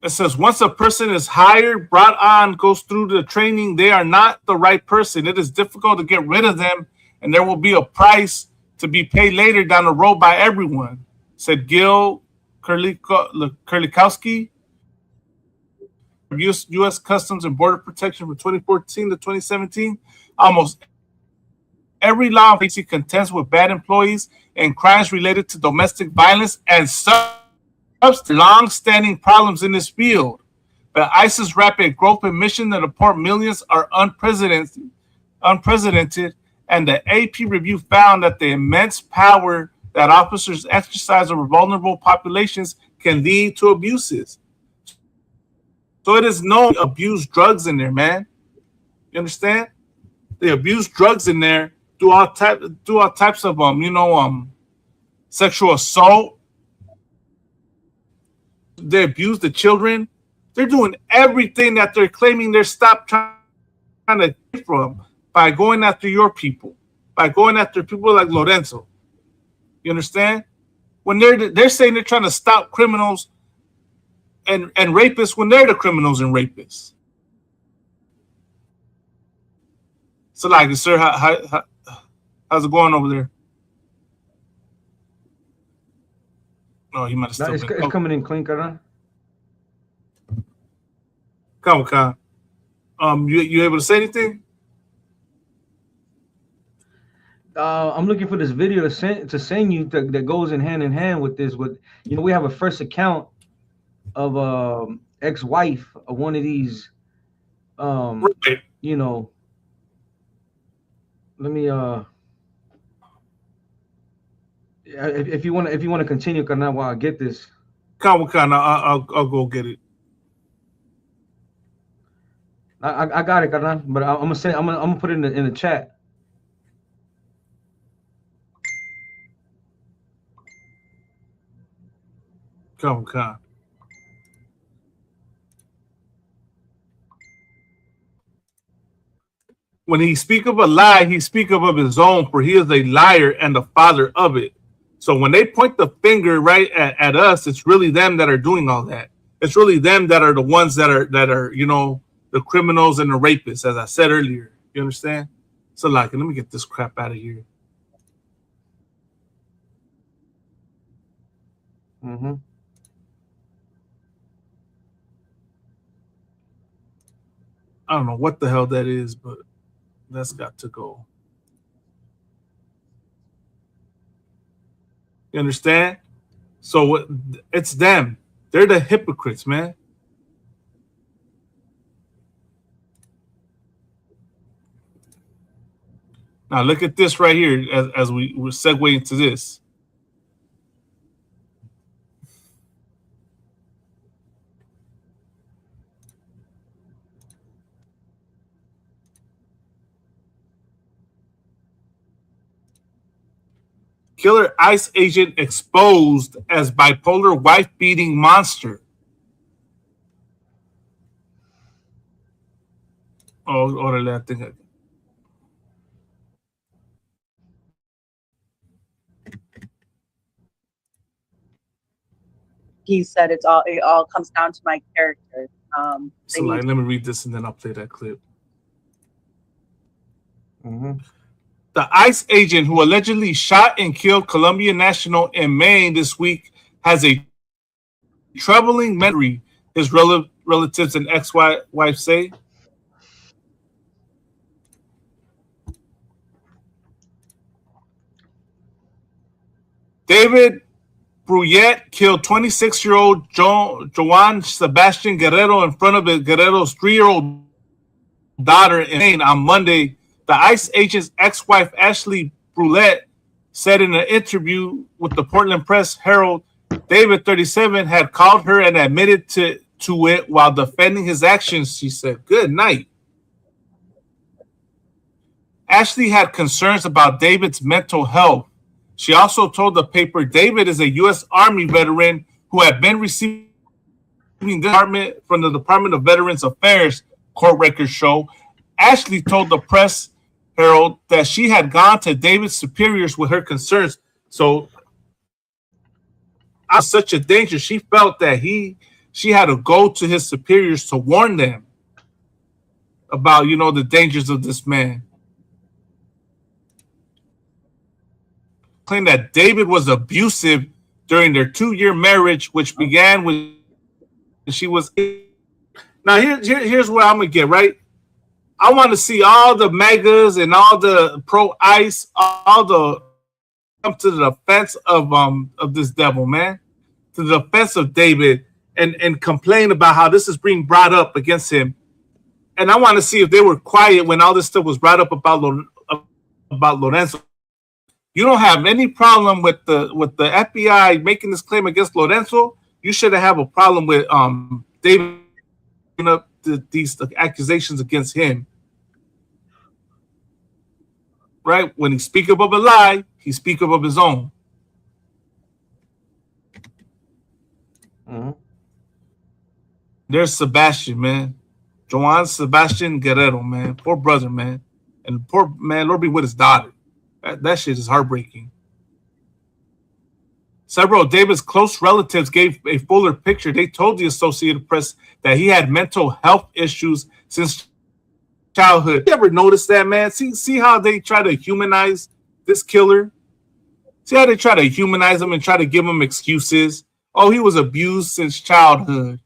It says once a person is hired, brought on, goes through the training, they are not the right person. It is difficult to get rid of them, and there will be a price to be paid later down the road by everyone, said Gil Kurlikowski, U.S. Customs and Border Protection from 2014 to 2017. Almost every law enforcement contends with bad employees and crimes related to domestic violence and long-standing problems in this field. But ICE's rapid growth and mission to deport millions are unprecedented, and the AP review found that the immense power that officers exercise over vulnerable populations can lead to abuses. So it is known to abuse drugs in there, man. You understand? They abuse drugs in there, do all types of sexual assault. They abuse the children. They're doing everything that they're claiming they're stopped trying to get from by going after your people, by going after people like Lorenzo. You understand? When they're saying they're trying to stop criminals and rapists when they're the criminals and rapists. So, like, sir, how's it going over there? Oh, he might have still been. It's coming in clean, Karan. Come on. You able to say anything? I'm looking for this video to send you that goes in hand with this. We have a first account of ex-wife of one of these. Right. Let me if you want to continue, Karan, while I get this. Come on, I'll go get it. I got it, Karan, but I'm gonna put it in the chat. Come. When he speak of a lie, he speak of his own, for he is a liar and the father of it. So when they point the finger right at us, it's really them that are doing all that. It's really them that are the ones that are the criminals and the rapists, as I said earlier. You understand? So, like, let me get this crap out of here. Mm-hmm. I don't know what the hell that is, but that's got to go. You understand? So it's them. They're the hypocrites, man. Now look at this right here as we segue into this. Killer ICE agent exposed as bipolar wife-beating monster. Oh, orale, I think. He said it all comes down to my character. So let me read this and then I'll play that clip. Mm-hmm. The ICE agent who allegedly shot and killed Columbia National in Maine this week has a troubling memory, his relatives and ex-wife say. David Bruyette killed 26-year-old Johan Sebastian Guerrero in front of Guerrero's 3-year-old daughter in Maine on Monday. The ICE agent's ex-wife, Ashley Bruyette, said in an interview with the Portland Press Herald, David, 37, had called her and admitted to it while defending his actions. She said, "Good night." Ashley had concerns about David's mental health. She also told the paper David is a U.S. Army veteran who had been receiving from the Department of Veterans Affairs, court records show. Ashley told the Press Herald that she had gone to David's superiors with her concerns. So, out of such a danger, she felt that she had to go to his superiors to warn them about, the dangers of this man. Claimed that David was abusive during their 2-year marriage, which began when she was. Now here's where I'm gonna get right. I want to see all the MAGAs and all the pro-ICE, all the come to the defense of this devil, man, to the defense of David, and complain about how this is being brought up against him. And I want to see if they were quiet when all this stuff was brought up about Lorenzo. You don't have any problem with the FBI making this claim against Lorenzo. You shouldn't have a problem with David up these accusations against him. Right? When he speaks up of a lie, he speaks up of his own. Mm-hmm. There's Sebastian, man. Johan Sebastian Guerrero, man. Poor brother, man. And poor man, Lord be with his daughter. That shit is heartbreaking. Several of David's close relatives gave a fuller picture. They told the Associated Press that he had mental health issues since childhood. You ever notice that, man? See how they try to humanize this killer? See how they try to humanize him and try to give him excuses? Oh, he was abused since childhood.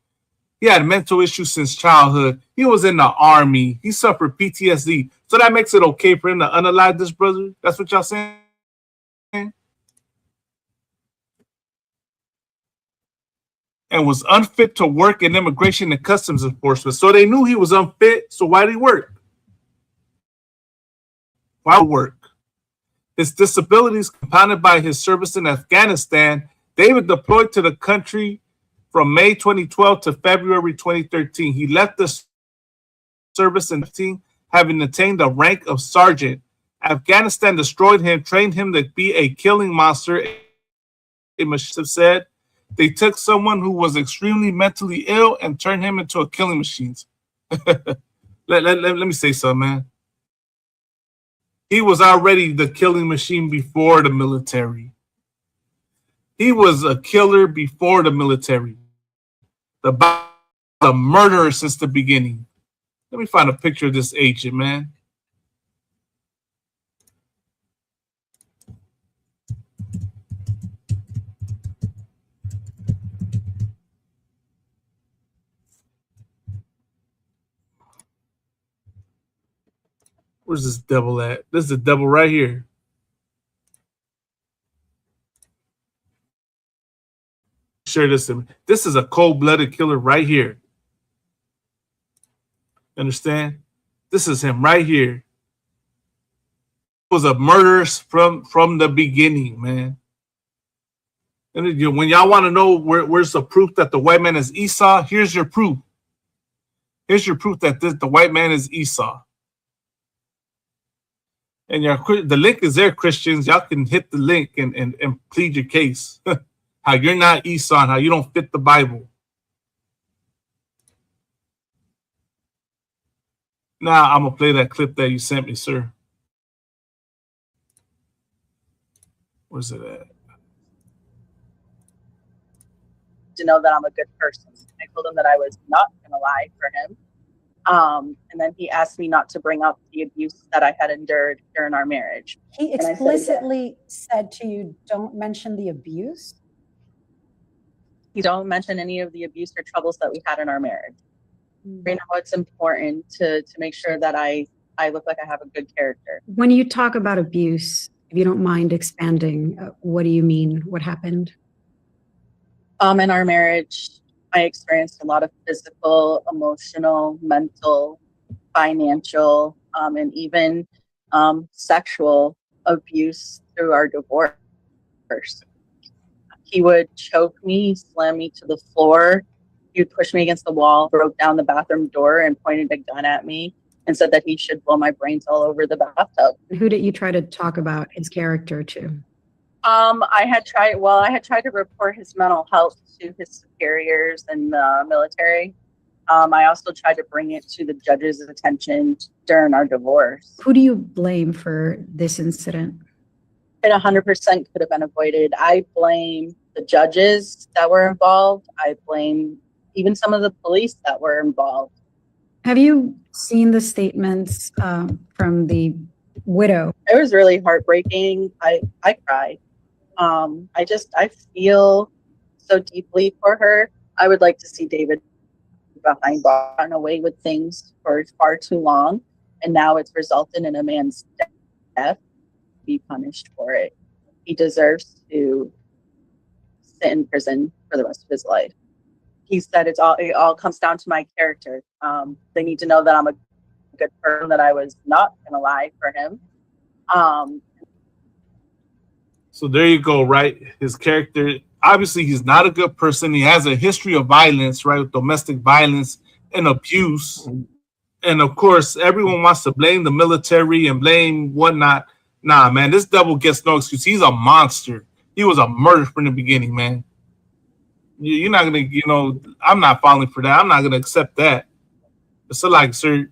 He had mental issues since childhood. He was in the army. He suffered PTSD. So that makes it okay for him to unalive this brother? That's what y'all saying? And was unfit to work in immigration and customs enforcement. So they knew he was unfit, so why did he work? Why work? His disabilities compounded by his service in Afghanistan, David deployed to the country from May 2012 to February 2013. He left the service in 2015, having attained the rank of sergeant. Afghanistan destroyed him, trained him to be a killing monster. It must have said they took someone who was extremely mentally ill and turned him into a killing machine. let me say something, man. He was already the killing machine before the military. He was a killer before the military. The murderer since the beginning. Let me find a picture of this agent, man. Where's this devil at? This is the devil right here. Share this. This is a cold-blooded killer right here. Understand? This is him right here. He was a murderer from the beginning, man. And when y'all want to know where's the proof that the white man is Esau, here's your proof. Here's your proof that the white man is Esau. And the link is there, Christians. Y'all can hit the link and plead your case. How you're not Esau and how you don't fit the Bible. Now I'm going to play that clip that you sent me, sir. Where's it at? To know that I'm a good person. I told him that I was not going to lie for him. And then he asked me not to bring up the abuse that I had endured during our marriage. He explicitly said to you, don't mention the abuse? You don't mention any of the abuse or troubles that we had in our marriage. Right now, it's important to make sure that I look like I have a good character. When you talk about abuse, if you don't mind expanding, what do you mean? What happened? In our marriage, I experienced a lot of physical, emotional, mental, financial, and even sexual abuse through our divorce. He would choke me, slam me to the floor. He would push me against the wall, broke down the bathroom door, and pointed a gun at me and said that he should blow my brains all over the bathtub. Who did you try to talk about his character to? I had tried to report his mental health to his superiors in the military. I also tried to bring it to the judge's attention during our divorce. Who do you blame for this incident? It 100% could have been avoided. I blame the judges that were involved. I blame even some of the police that were involved. Have you seen the statements from the widow? It was really heartbreaking. I cried. I feel so deeply for her. I would like to see David behind bars and away with things for far too long, and now it's resulted in a man's death. Be punished for it. He deserves to sit in prison for the rest of his life. He said it all comes down to my character. They need to know that I'm a good person, that I was not gonna lie for him. So there you go, right? His character, obviously he's not a good person. He has a history of violence, right? With domestic violence and abuse. And of course, everyone wants to blame the military and blame whatnot. Nah, man, this devil gets no excuse. He's a monster. He was a murderer from the beginning, man. You're not going to, I'm not falling for that. I'm not going to accept that. So like, sir,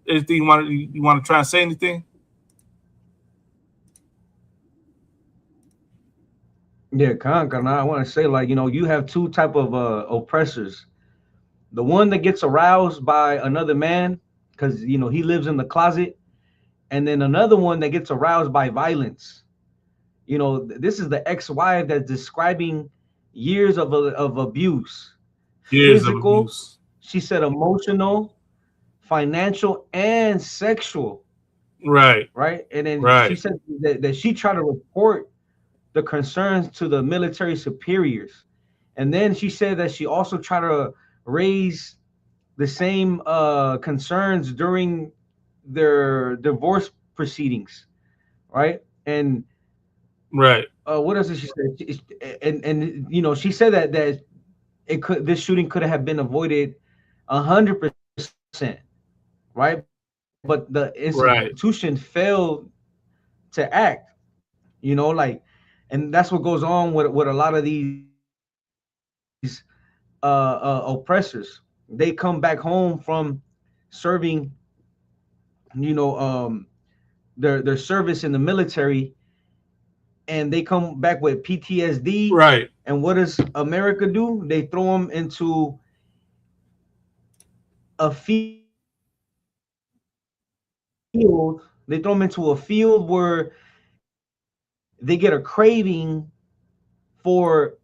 anything you want to try and say anything? Yeah, I want to say, like, you have two type of oppressors. The one that gets aroused by another man because, he lives in the closet. And then another one that gets aroused by violence. This is the ex-wife that's describing years of abuse. Physical, of abuse. She said emotional, financial, and sexual. Right. Right. And then she said that she tried to report the concerns to the military superiors. And then she said that she also tried to raise the same concerns during their divorce proceedings, right? And what else did she say? And she said that this shooting could have been avoided 100%, right? But the institution failed to act, and that's what goes on with a lot of these oppressors. They come back home from serving their service in the military, and they come back with PTSD. Right. And what does America do? They throw them into a field. They throw them into a field where they get a craving for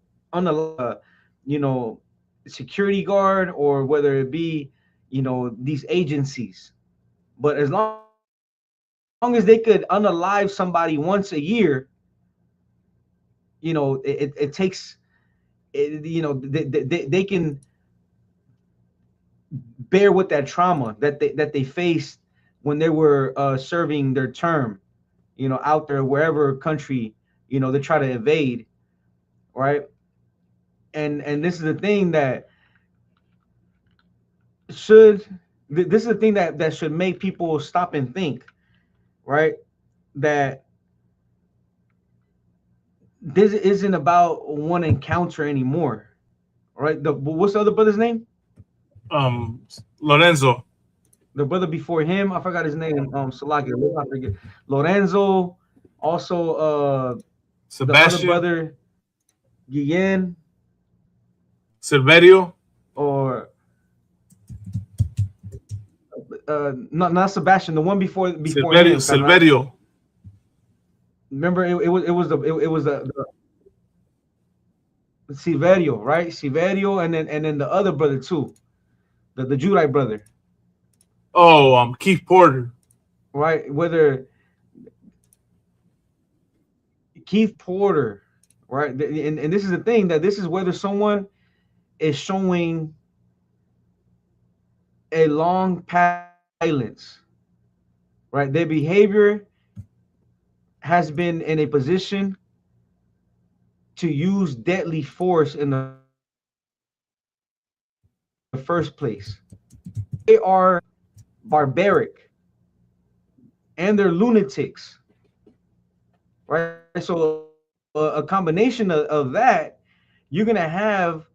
security guard, or whether it be these agencies. But as long long as they could unalive somebody once a year, you know, it takes, you know, they can bear with that trauma that they faced when they were serving their term, you know, out there, wherever country, you know, they try to evade, right? And this is the thing that should make people stop and think, right? That this isn't about one encounter anymore, right? What's the other brother's name? Lorenzo. The brother before him, I forgot his name. Salaki, let's not forget. Lorenzo, also Sebastian. the other brother, Guillen. Silverio. Or not Sebastian, the one before Silverio, him. Silverio. Remember, it was the Silverio, right? Silverio, and then the other brother too, the Judite brother. Oh, Keith Porter. Right, whether Keith Porter, right? And this is the thing, that this is whether someone is showing a long silence, right? Their behavior has been in a position to use deadly force in the first place. They are barbaric and they're lunatics, right? So a combination of that, you're gonna have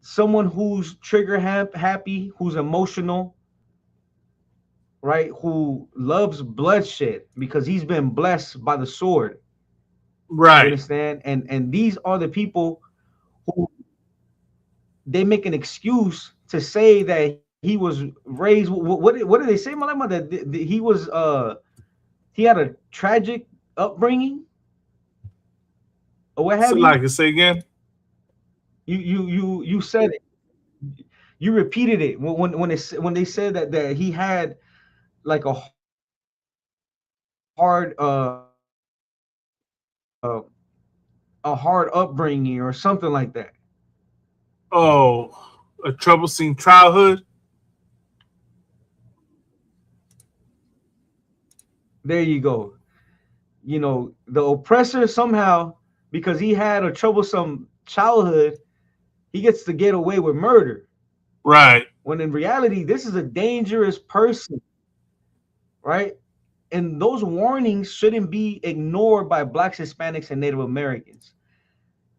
someone who's trigger happy, who's emotional, right? Who loves bloodshed because he's been blessed by the sword. Right. You understand? And these are the people who they make an excuse to say that he was raised. What did they say, Malama? That he was he had a tragic upbringing, or what have you? Say again. You said it. You repeated it when they said that he had like a hard upbringing or something like that. Oh, a troublesome childhood. There you go. You know, the oppressor somehow, because he had a troublesome childhood, he gets to get away with murder. Right. When in reality, this is a dangerous person, right? And those warnings shouldn't be ignored by Blacks, Hispanics, and Native Americans.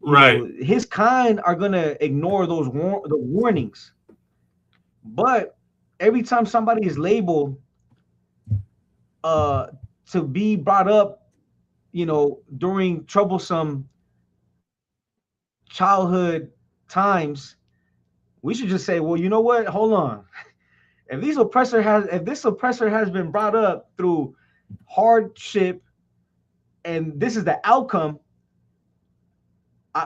Right. You know, his kind are gonna ignore those the warnings. But every time somebody is labeled to be brought up, you know, during troublesome childhood times, we should just say, well, you know what? Hold on. If this oppressor has been brought up through hardship, and this is the outcome,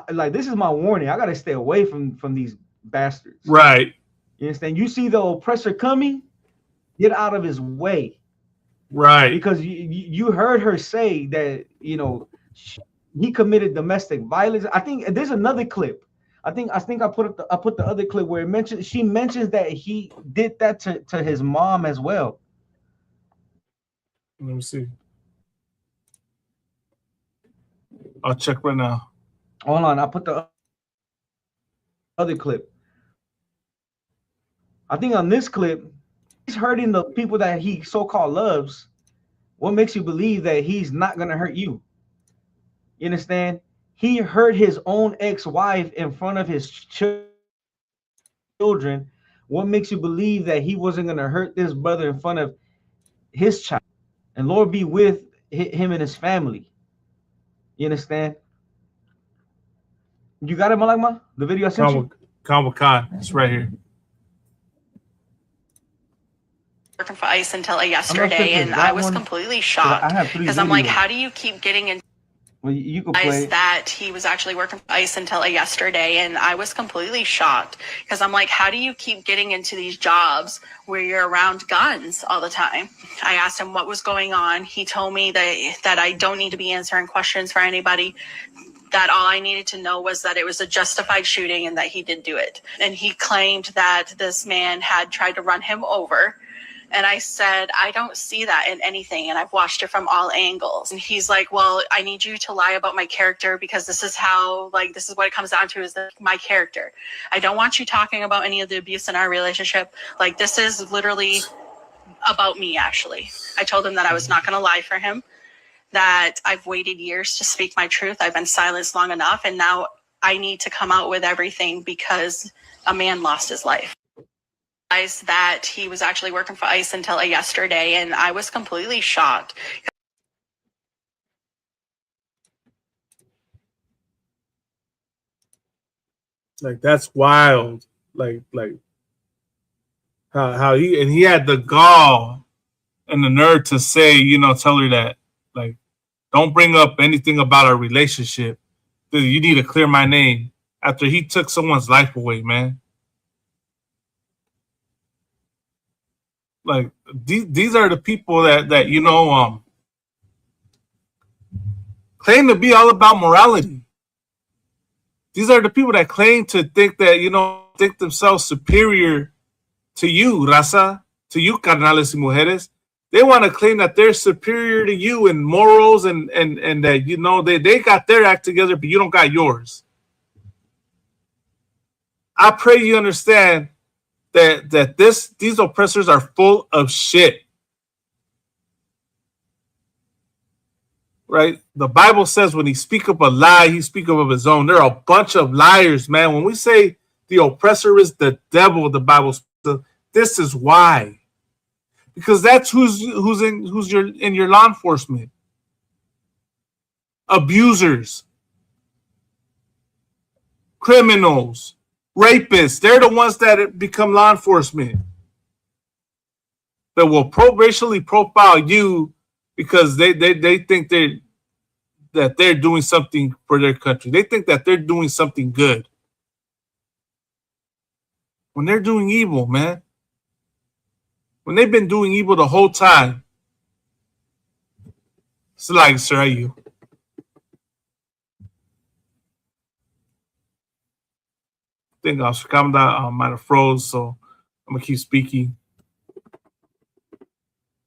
this is my warning. I gotta stay away from these bastards. Right. You understand? You see the oppressor coming, get out of his way. Right. Because you heard her say that, you know, he committed domestic violence. I think there's another clip. I think I put the other clip where she mentions that he did that to his mom as well. Let me see. I'll check right now. Hold on, I put the other clip. I think on this clip, he's hurting the people that he so-called loves. What makes you believe that he's not gonna hurt you? You understand? He hurt his own ex-wife in front of his children. What makes you believe that he wasn't gonna hurt this brother in front of his child? And Lord be with him and his family. You understand? You got it, Malakma? The video I sent you? Khan, it's right here. Working for ICE until yesterday, and I was completely shocked because I'm like, how do you keep getting in? Well, you could play. That he was actually working for ICE until yesterday, and I was completely shocked because I'm like, how do you keep getting into these jobs where you're around guns all the time? I asked him what was going on. He told me that I don't need to be answering questions for anybody, that all I needed to know was that it was a justified shooting and that he did do it. And he claimed that this man had tried to run him over. And I said, I don't see that in anything. And I've watched it from all angles. And he's like, well, I need you to lie about my character because this is what it comes down to is my character. I don't want you talking about any of the abuse in our relationship. Like, this is literally about me, actually. I told him that I was not going to lie for him, that I've waited years to speak my truth. I've been silenced long enough. And now I need to come out with everything because a man lost his life. That he was actually working for ICE until yesterday, and I was completely shocked. Like, that's wild. Like how he had the gall and the nerve to say, tell her that, like, don't bring up anything about our relationship. Dude, you need to clear my name after he took someone's life away, man. Like, these are the people that claim to be all about morality. These are the people that claim to think that, think themselves superior to you, raza, to you, carnales y mujeres. They want to claim that they're superior to you in morals and that, they got their act together, but you don't got yours. I pray you understand that these oppressors are full of shit. Right? The Bible says when he speak of a lie, he speak of his own. They're a bunch of liars, man. When we say the oppressor is the devil, the Bible says, this is why. Because that's who's in your law enforcement. Abusers, criminals, rapists. They're the ones that become law enforcement. That will racially profile you because they think they're doing something for their country. They think that they're doing something good when they're doing evil, man. When they've been doing evil the whole time. It's like, sir, are you? I think Kamda might have froze, so I'm gonna keep speaking.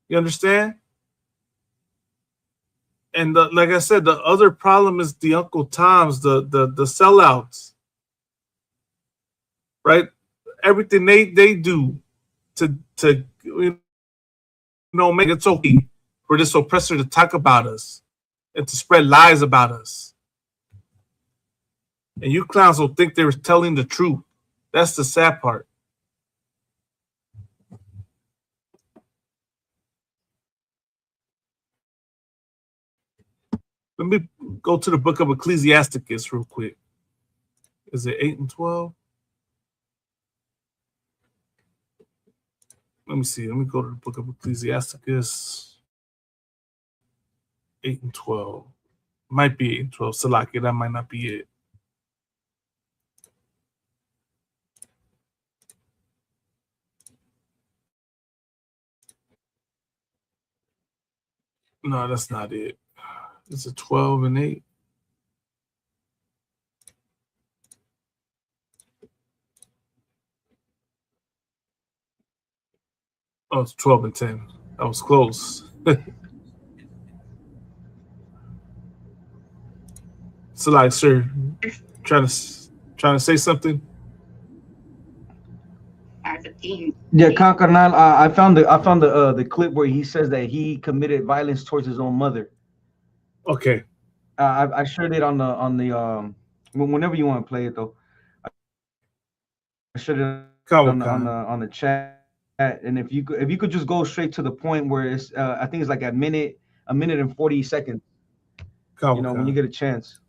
You understand? And like I said, the other problem is the Uncle Toms, the sellouts, right? Everything they do to make it okay for this oppressor to talk about us and to spread lies about us. And you clowns will think they were telling the truth. That's the sad part. Let me go to the book of Ecclesiasticus real quick. Is it 8 and 12? Let me see. Let me go to the book of Ecclesiasticus. 8 and 12. Might be 8 and 12. Salaki, that might not be it. No, that's not it. Is it 12 and 8? Oh, it's 12 and 10. That was close. So, like, sir, trying to say something. Yeah, Carnal, I found the clip where he says that he committed violence towards his own mother. Okay. I shared it on the whenever you want to play it though. I shared it on the chat, and if you could just go straight to the point where it's I think it's like a minute and 40 seconds. When you get a chance.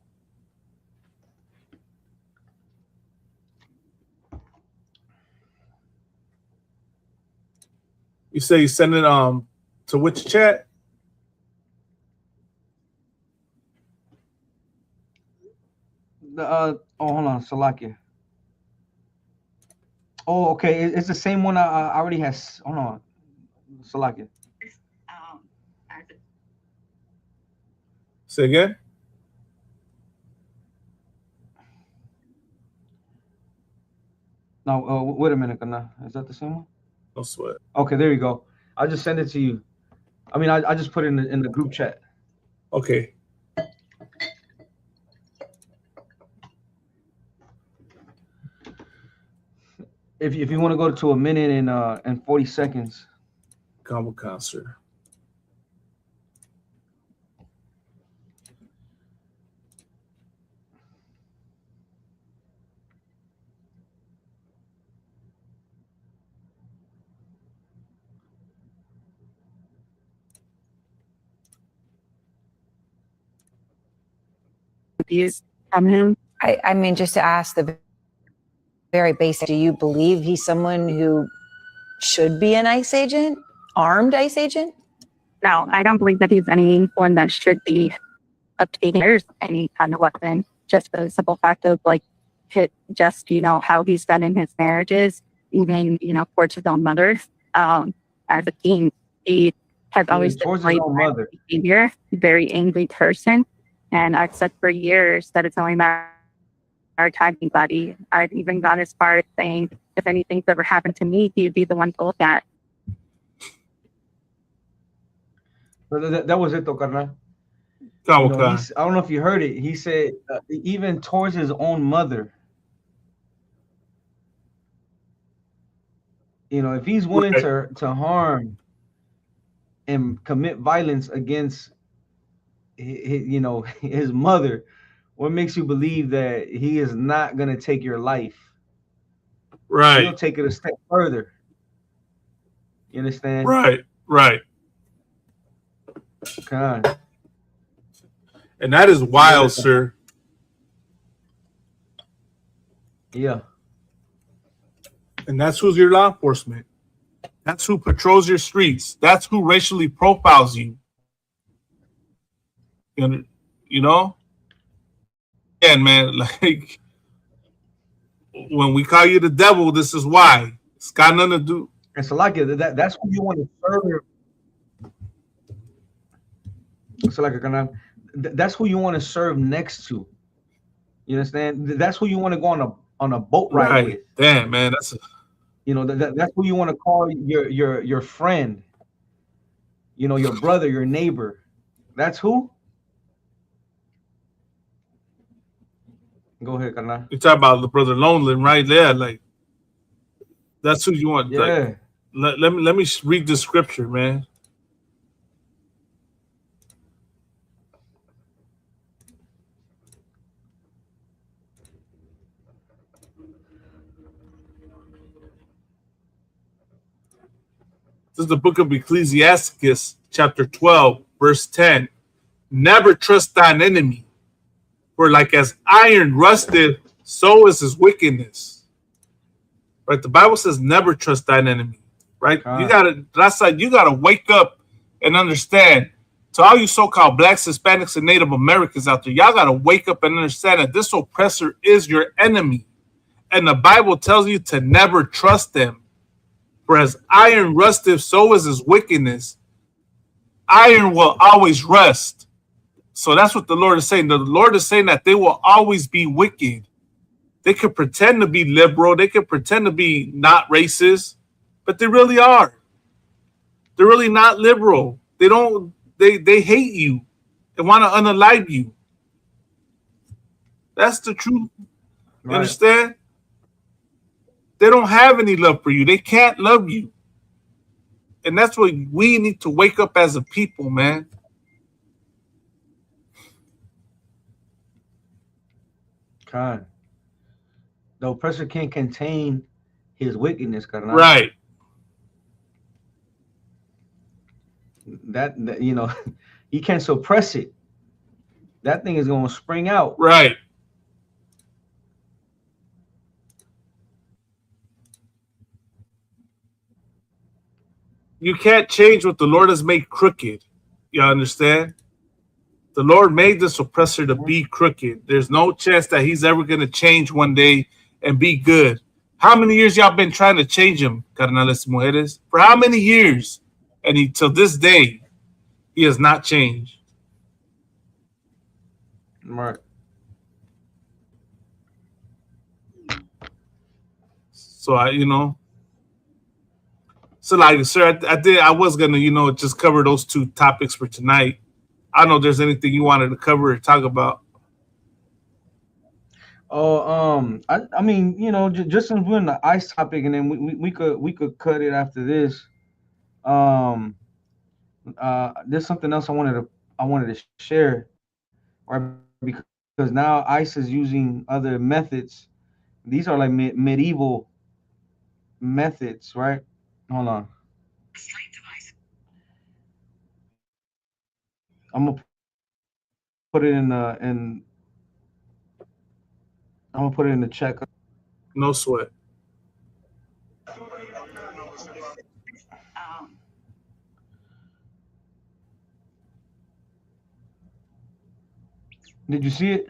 You say you send it to which chat? on, Salakia. Oh, okay. It's the same one I already has. Hold on, Salakia. Say again? No, wait a minute, Kana. Is that the same one? No sweat. Okay, there you go. I'll just send it to you. I mean, I just put it in the group chat. Okay. If you want to go to a minute and 40 seconds. Combo concert. Abuse from him. I mean, just to ask the very basic, do you believe he's someone who should be an ICE agent, armed ICE agent? No, I don't believe that he's anyone that should be obtaining any kind of weapon. Just for the simple fact of how he's done in his marriages, even towards his own mother. As a teen, he has always displayed behavior, very angry person. And I've said for years that it's only a matter of tagging buddy. I've even gone as far as saying if anything's ever happened to me, he'd be the one to look at. That was it, though, Carnal. I don't know if you heard it. He said even towards his own mother. If he's willing to harm and commit violence against his mother, what makes you believe that he is not going to take your life? Right. He'll take it a step further. You understand? Right. God. And that is wild, sir. Yeah. And that's who's your law enforcement. That's who patrols your streets. That's who racially profiles you. And and man, like when we call you the devil, this is why. It's got nothing to do. And so like that's who you want to serve. So like that's who you want to serve next to. You understand? That's who you want to go on a boat ride with. Damn, man, that's that's who you want to call your friend. Your brother, your neighbor. That's who. Go ahead, Carnal. You talk about the brother Lonely right there, like that's who you want. Yeah. Like, let me read the scripture, man. This is the book of Ecclesiasticus, chapter 12, verse 10. Never trust thine enemy. For like as iron rusteth, so is his wickedness. Right? The Bible says never trust thine enemy. Right? You gotta wake up and understand. To all you so-called blacks, Hispanics, and Native Americans out there, y'all gotta wake up and understand that this oppressor is your enemy. And the Bible tells you to never trust them. For as iron rusteth, so is his wickedness. Iron will always rust. So that's what the Lord is saying. The Lord is saying that they will always be wicked. They could pretend to be liberal. They could pretend to be not racist, but they really are. They're really not liberal. They hate you and want to unalive you. That's the truth. You understand? They don't have any love for you. They can't love you. And that's what we need to wake up as a people, man. God. The oppressor can't contain his wickedness, Carnal. Right. That he can't suppress it. That thing is going to spring out. Right. You can't change what the Lord has made crooked. You understand? The Lord made this oppressor to be crooked. There's no chance that he's ever going to change one day and be good. How many years y'all been trying to change him, carnales mujeres? For how many years? And he, till this day, he has not changed. Right. So so like, sir, I was gonna, just cover those two topics for tonight. I don't know if there's anything you wanted to cover or talk about. Oh, I mean, just since we're in the ICE topic, and then we could cut it after this. There's something else I wanted to share, right? Because now ICE is using other methods. These are like medieval methods, right? Hold on. I'm gonna put it in I'm gonna put it in the check. No sweat. Did you see it?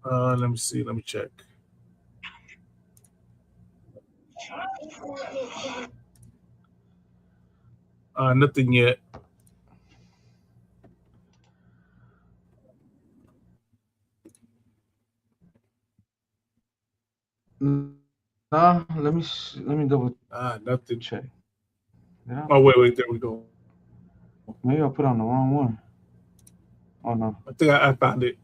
Let me see. Let me check. Nothing yet. Let me double. Nothing. Check. Oh wait, there we go. Maybe I put on the wrong one. Oh no. I think I found it.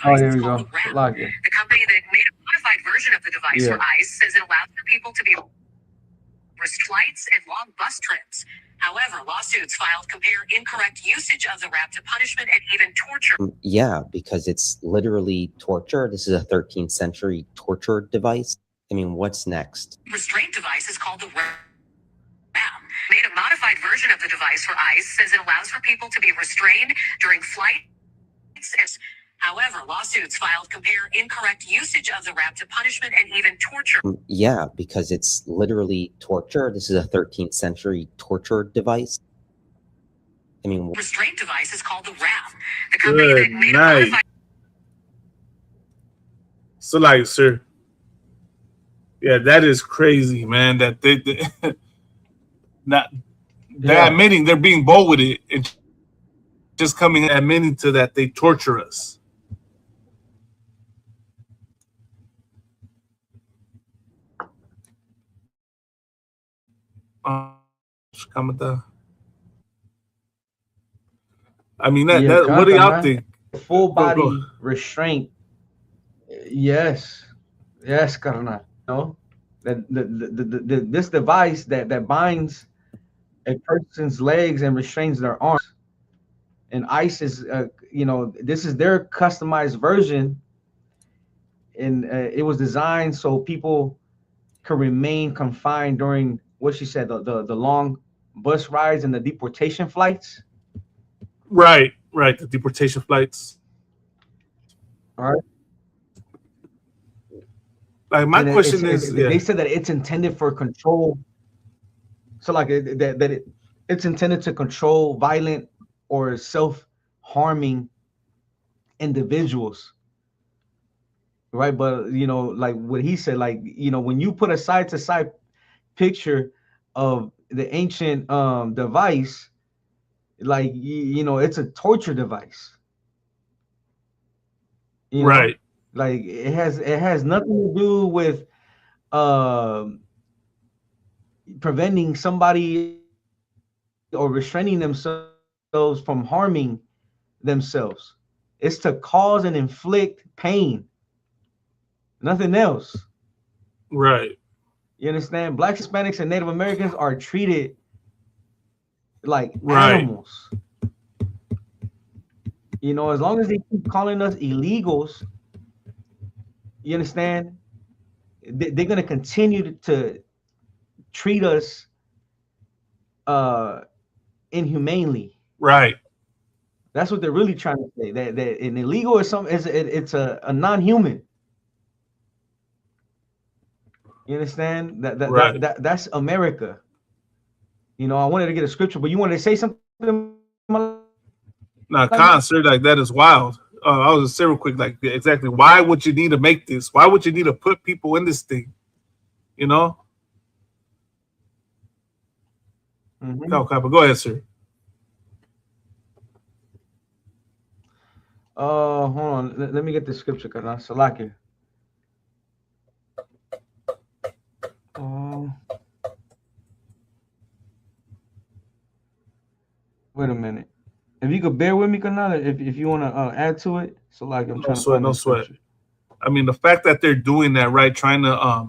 Oh, here we go. Like it. The company that made a modified version of the device for ICE says it allows for people to be flights and long bus trips. However, lawsuits filed compare incorrect usage of the wrap to punishment and even torture. Yeah, because it's literally torture. This is a 13th century torture device. I mean, what's next? Restraint device is called the wrap. Made a modified version of the device for ICE says it allows for people to be restrained during flights. However, lawsuits filed compare incorrect usage of the wrap to punishment and even torture. Yeah, because it's literally torture. This is a 13th century torture device. I mean, restraint device is called the wrap. The company that made a modified. So like, sir, yeah, that is crazy, man. That they're admitting they're being bold with it and just coming and admitting to that they torture us. I mean, what do y'all think? Full body restraint. Yes, carnal. No, this device that binds a person's legs and restrains their arms. And ICE is, this is their customized version, and it was designed so people can remain confined during what she said, the long bus rides and the deportation flights. Right, the deportation flights. All right. Like my question is, they said that it's intended for control. So like it's intended to control violent or self-harming individuals, right? But like what he said, like when you put a side-to-side picture of the ancient device, like it's a torture device. Right. Like it has nothing to do with preventing somebody or restraining themselves from harming themselves. It's to cause and inflict pain. Nothing else. Right. You understand? Blacks, Hispanics, and Native Americans are treated like animals. As long as they keep calling us illegals, you understand? They're going to continue to treat us inhumanely. Right. That's what they're really trying to say. That an illegal is it's a non-human. You understand? That's America. You know, I wanted to get a scripture, but you wanted to say something? Now, concert like that is wild. I was just say real quick, like exactly why would you need to make this? Why would you need to put people in this thing? You know? No, but go ahead, sir. Hold on. Let me get the scripture, carnal. Salaki. Wait a minute. If you could bear with me, carnal, if you want to add to it. Salaki, I'm trying to find No the sweat. scripture. I mean, the fact that they're doing that, right? Trying to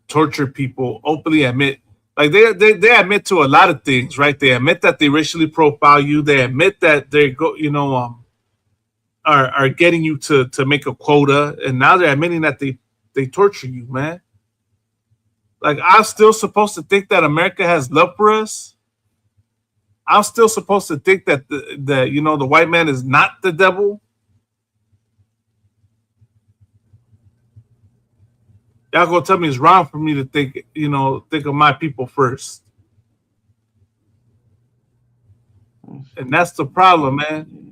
torture people, openly admit, like they admit to a lot of things, right? They admit that they racially profile you. They admit that they go, are getting you to make a quota, and now they're admitting that they torture you, man. Like, I'm still supposed to think that America has love for us. I'm still supposed to think that the white man is not the devil. Y'all gonna tell me it's wrong for me to think of my people first. And that's the problem, man.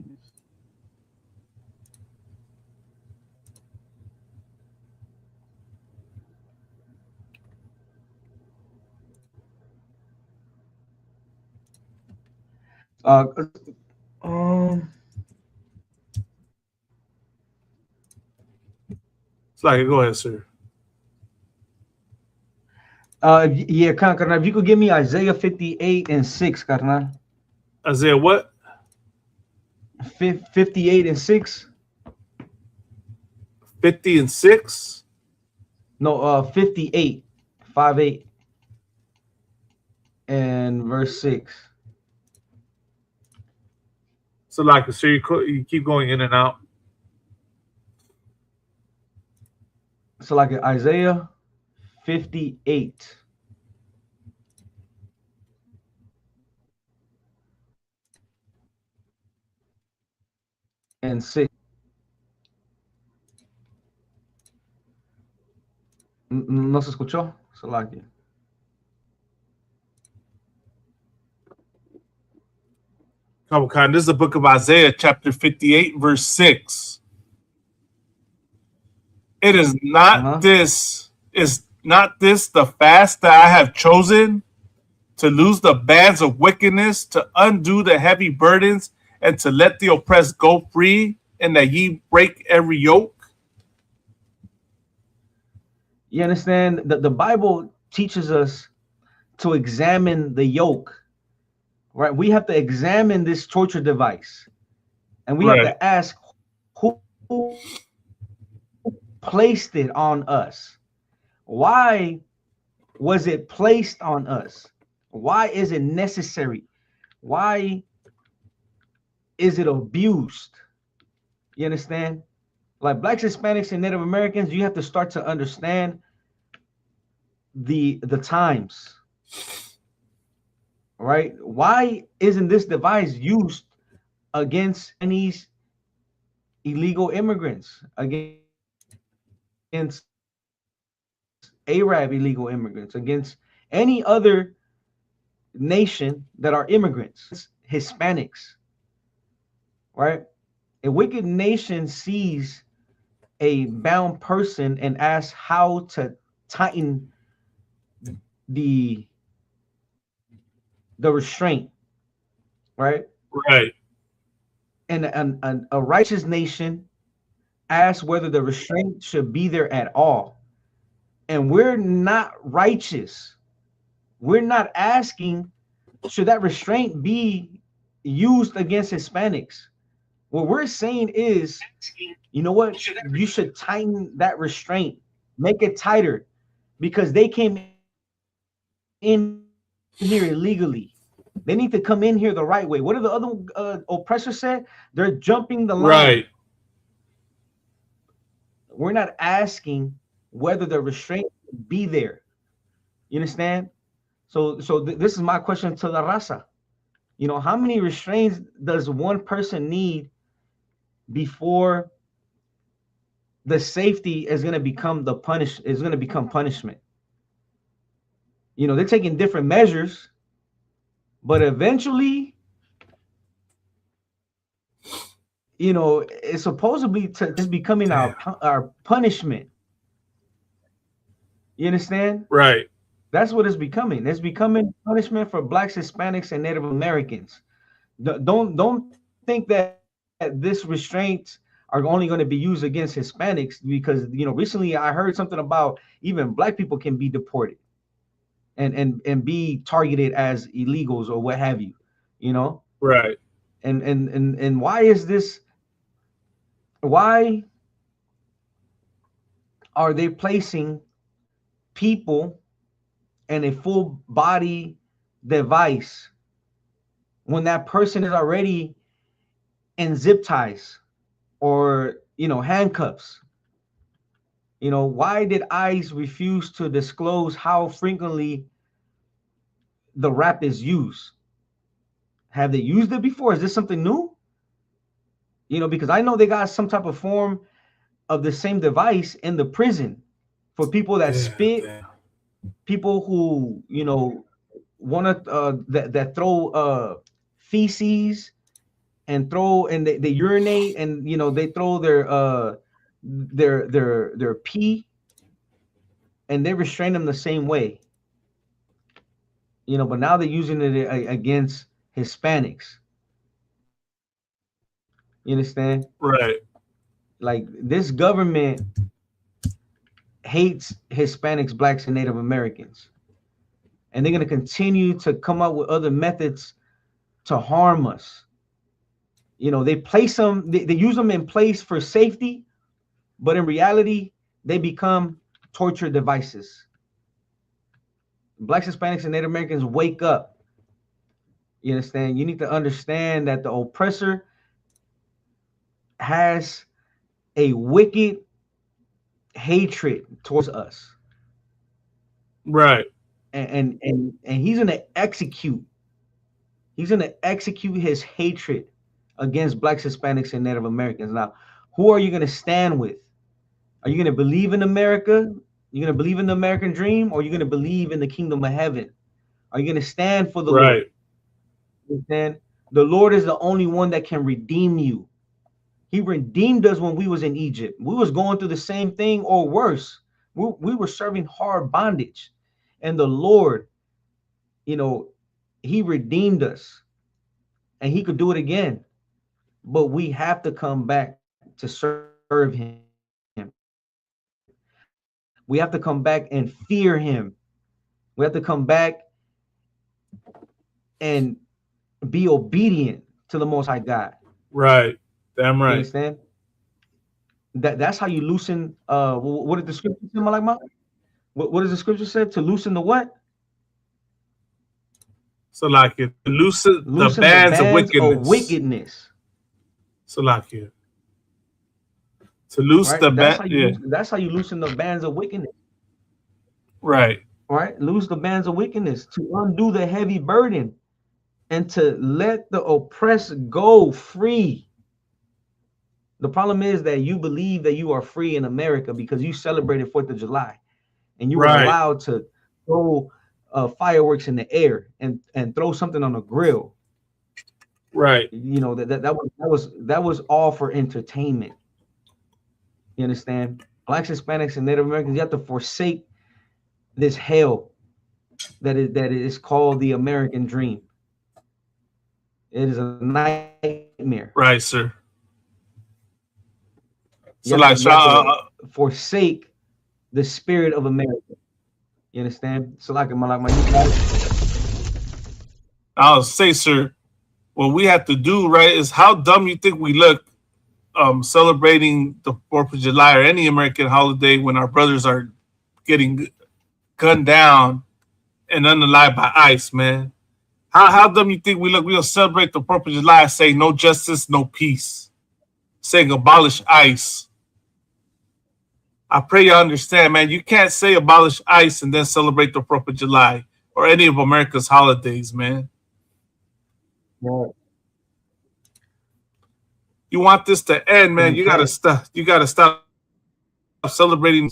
It's like, go ahead, sir. Yeah, carnal. If you could give me Isaiah 58:6, carnal. Isaiah what? 58:6. 50:6? No, 58. 58. And verse 6. So, like, so you keep going in and out. So, like Isaiah 58. And 6. No se escuchó. So, like it. This is the book of Isaiah, chapter 58, verse 6. It is not this. Is not this the fast that I have chosen, to loose the bands of wickedness, to undo the heavy burdens, and to let the oppressed go free, and that ye break every yoke? You understand that the Bible teaches us to examine the yoke, right? We have to examine this torture device, and we have to ask who placed it on us. Why was it placed on us? Why is it necessary? Why is it abused? You understand? Like Blacks, Hispanics, and Native Americans, you have to start to understand the times, right? Why isn't this device used against any illegal immigrants, against Arab illegal immigrants, against any other nation that are immigrants, Hispanics, right? A wicked nation sees a bound person and asks how to tighten the restraint, right? Right. And a righteous nation asks whether the restraint should be there at all. And we're not righteous. We're not asking, should that restraint be used against Hispanics? What we're saying is, you know what? You should tighten that restraint, make it tighter, because they came in here illegally. They need to come in here the right way. What did the other oppressors say? They're jumping the line. Right. We're not asking whether the restraint be there. You understand? So this is my question to the raza. You know, how many restraints does one person need before the safety is going to become punishment? You know, they're taking different measures, but eventually, you know, it's supposedly it's becoming our punishment. You understand? Right. That's what it's becoming. It's becoming punishment for Blacks, Hispanics, and Native Americans. Don't think that this restraints are only going to be used against Hispanics, because, you know, recently I heard something about even Black people can be deported and be targeted as illegals or what have you, you know? Right. And why is this? Why are they placing people in a full body device when that person is already in zip ties or, you know, handcuffs? You know, why did ICE refuse to disclose how frequently the wrap is used? Have they used it before? Is this something new? You know, because I know they got some type of form of the same device in the prison for people that spit, people who, you know, want to that throw feces and they urinate, and, you know, they throw their pee, and they restrain them the same way. You know, but now they're using it against Hispanics. You understand? Right. Like, this government hates Hispanics, Blacks, and Native Americans. And they're going to continue to come up with other methods to harm us. You know, they place them, they use them in place for safety, but in reality, they become torture devices. Blacks, Hispanics, and Native Americans, wake up. You understand? You need to understand that the oppressor has a wicked hatred towards us. Right. And he's gonna execute. He's gonna execute his hatred against Blacks, Hispanics, and Native Americans. Now, who are you gonna stand with? Are you gonna believe in America? You're gonna believe in the American dream, or are you gonna believe in the kingdom of heaven? Are you gonna stand for the Lord? You understand? The Lord is the only one that can redeem you. He redeemed us when we was in Egypt. We was going through the same thing or worse. We were serving hard bondage, and the Lord, you know, he redeemed us, and he could do it again. But we have to come back to serve him. We have to come back and fear him. We have to come back and be obedient to the Most High God. Right. Damn right. You understand? That's how you loosen. What did the scripture say, Malak? What does the scripture say? To loosen the what? So like it loosen the bands of wickedness. So like it. To loose right? the band. Yeah. That's how you loosen the bands of wickedness. Right. Right. Loose the bands of wickedness, to undo the heavy burden, and to let the oppressed go free. The problem is that you believe that you are free in America because you celebrated 4th of July, and you were allowed to throw fireworks in the air and throw something on a grill. Right. You know, that was all for entertainment. You understand? Blacks, Hispanics, and Native Americans, you have to forsake this hell that is called the American dream. It is a nightmare. Right, sir. So forsake the spirit of America. You understand? So like I'll say, sir, what we have to do, right, is how dumb you think we look celebrating the 4th of July or any American holiday when our brothers are getting gunned down and unalive by ICE, man. How dumb you think we look? We don't celebrate the 4th of July and say no justice, no peace, saying abolish ICE. I pray you understand, man. You can't say abolish ICE and then celebrate the 4th of July or any of America's holidays, man. Right. You want this to end, man. You gotta stop. You gotta stop celebrating.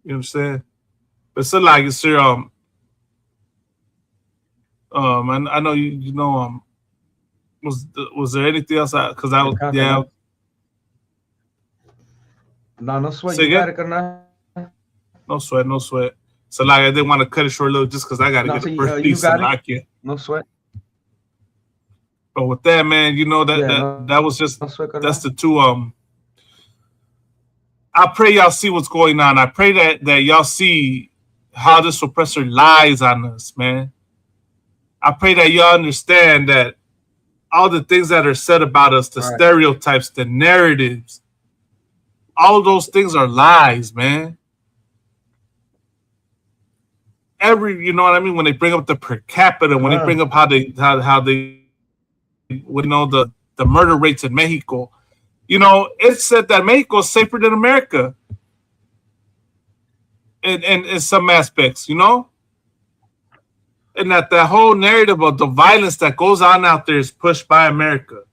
You understand? But still, like it's sir, I know you know was there anything else? Because I was yeah. No sweat. Say You got again? it, carnal. No sweat. So like I didn't want to cut it short a little just because I got to get the first piece. You got I can't. No sweat. But with that, man, you know that was just that's the two. I pray y'all see what's going on. I pray that y'all see how this oppressor lies on us, man. I pray that y'all understand that all the things that are said about us, the stereotypes, the narratives, all those things are lies, man. You know what I mean? When they bring up the per capita, when they bring up how they you know, the murder rates in Mexico, you know, it said that Mexico is safer than America in some aspects, you know? And that the whole narrative of the violence that goes on out there is pushed by America.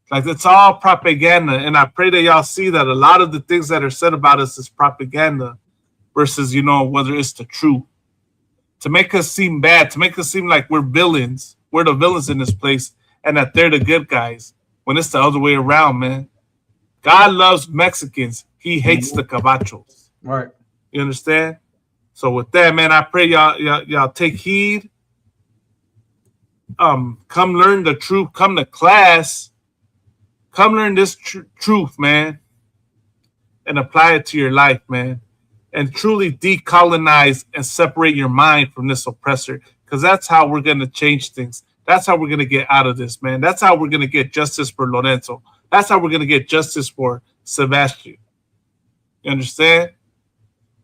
Like, it's all propaganda. And I pray that y'all see that a lot of the things that are said about us is propaganda versus, you know, whether it's the truth. To make us seem bad, to make us seem like we're villains. We're the villains in this place and that they're the good guys. When it's the other way around, man. God loves Mexicans. He hates the cabachos. Right. You understand? So with that, man, I pray y'all take heed. Come learn the truth. Come to class. Come learn this truth, man. And apply it to your life, man. And truly decolonize and separate your mind from this oppressor. Because that's how we're going to change things. That's how we're going to get out of this, man. That's how we're going to get justice for Lorenzo. That's how we're going to get justice for Sebastian. You understand?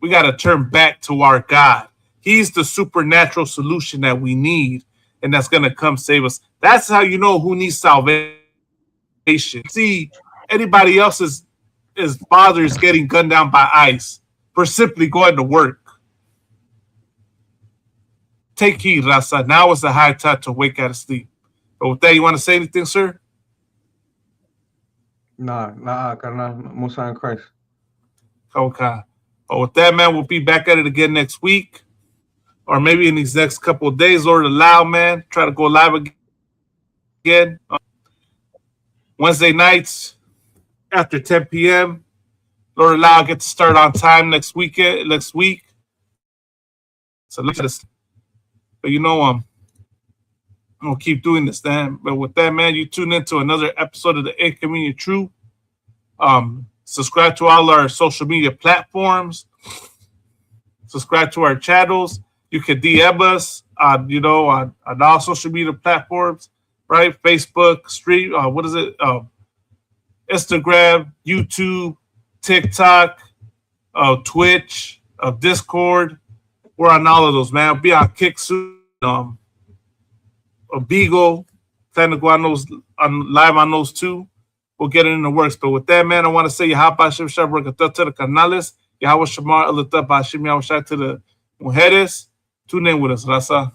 We got to turn back to our God. He's the supernatural solution that we need, and that's going to come save us. That's how you know who needs salvation. See, anybody else's father is getting gunned down by ICE for simply going to work. Take heed, Raza. Now is the high time to wake out of sleep. But with that, you want to say anything, sir? Nah, carnal. Musa in Christ. Okay. But with that, man, we'll be back at it again next week. Or maybe in these next couple of days, Lord allow, man. Try to go live again. Wednesday nights after 10 p.m. Lord allow, get to start on time next week. So look at this. But you know, I'm gonna keep doing this, man. But with that, man, you tune into another episode of the Inconvenient Truth. Subscribe to all our social media platforms. Subscribe to our channels. You can DM us on, you know, on all social media platforms, right? Facebook, Instagram, YouTube, TikTok, Twitch, Discord. We're on all of those, man. I'll be on Kick soon. Beagle. Plan to go on live on those too. We'll get it in the works. But with that, man, I want to say Yahapa Hashem Shabrakatah to the canales. Yahweh Shamar Alatah Bashim Yahweh to the mujeres. Tune in with us, Raza.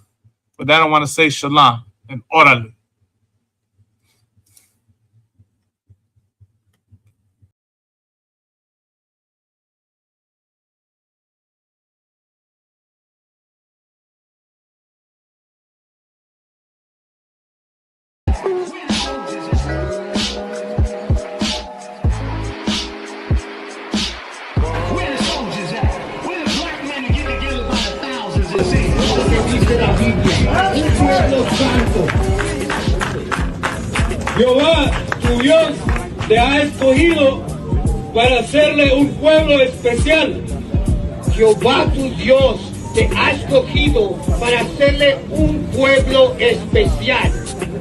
With that, I want to say Shalom and Orale. Jehová, tu Dios, te ha escogido para hacerle un pueblo especial. Jehová, tu Dios, te ha escogido para hacerle un pueblo especial.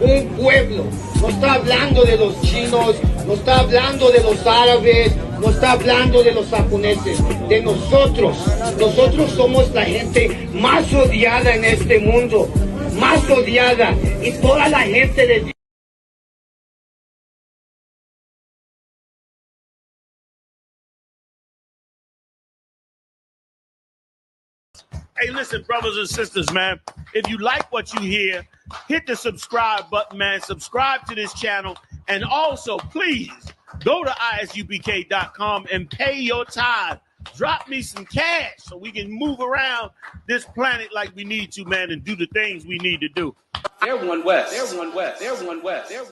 Un pueblo. No está hablando de los chinos, no está hablando de los árabes, no está hablando de los japoneses, de nosotros. Nosotros somos la gente más odiada en este mundo, más odiada. Y toda la gente de Dios. Hey, listen, brothers and sisters, man. If you like what you hear, hit the subscribe button, man. Subscribe to this channel. And also, please, go to isubk.com and pay your tithe drop me some cash so we can move around this planet like we need to, man, and do the things we need to do. They're one west. They're one west. They're one west. They're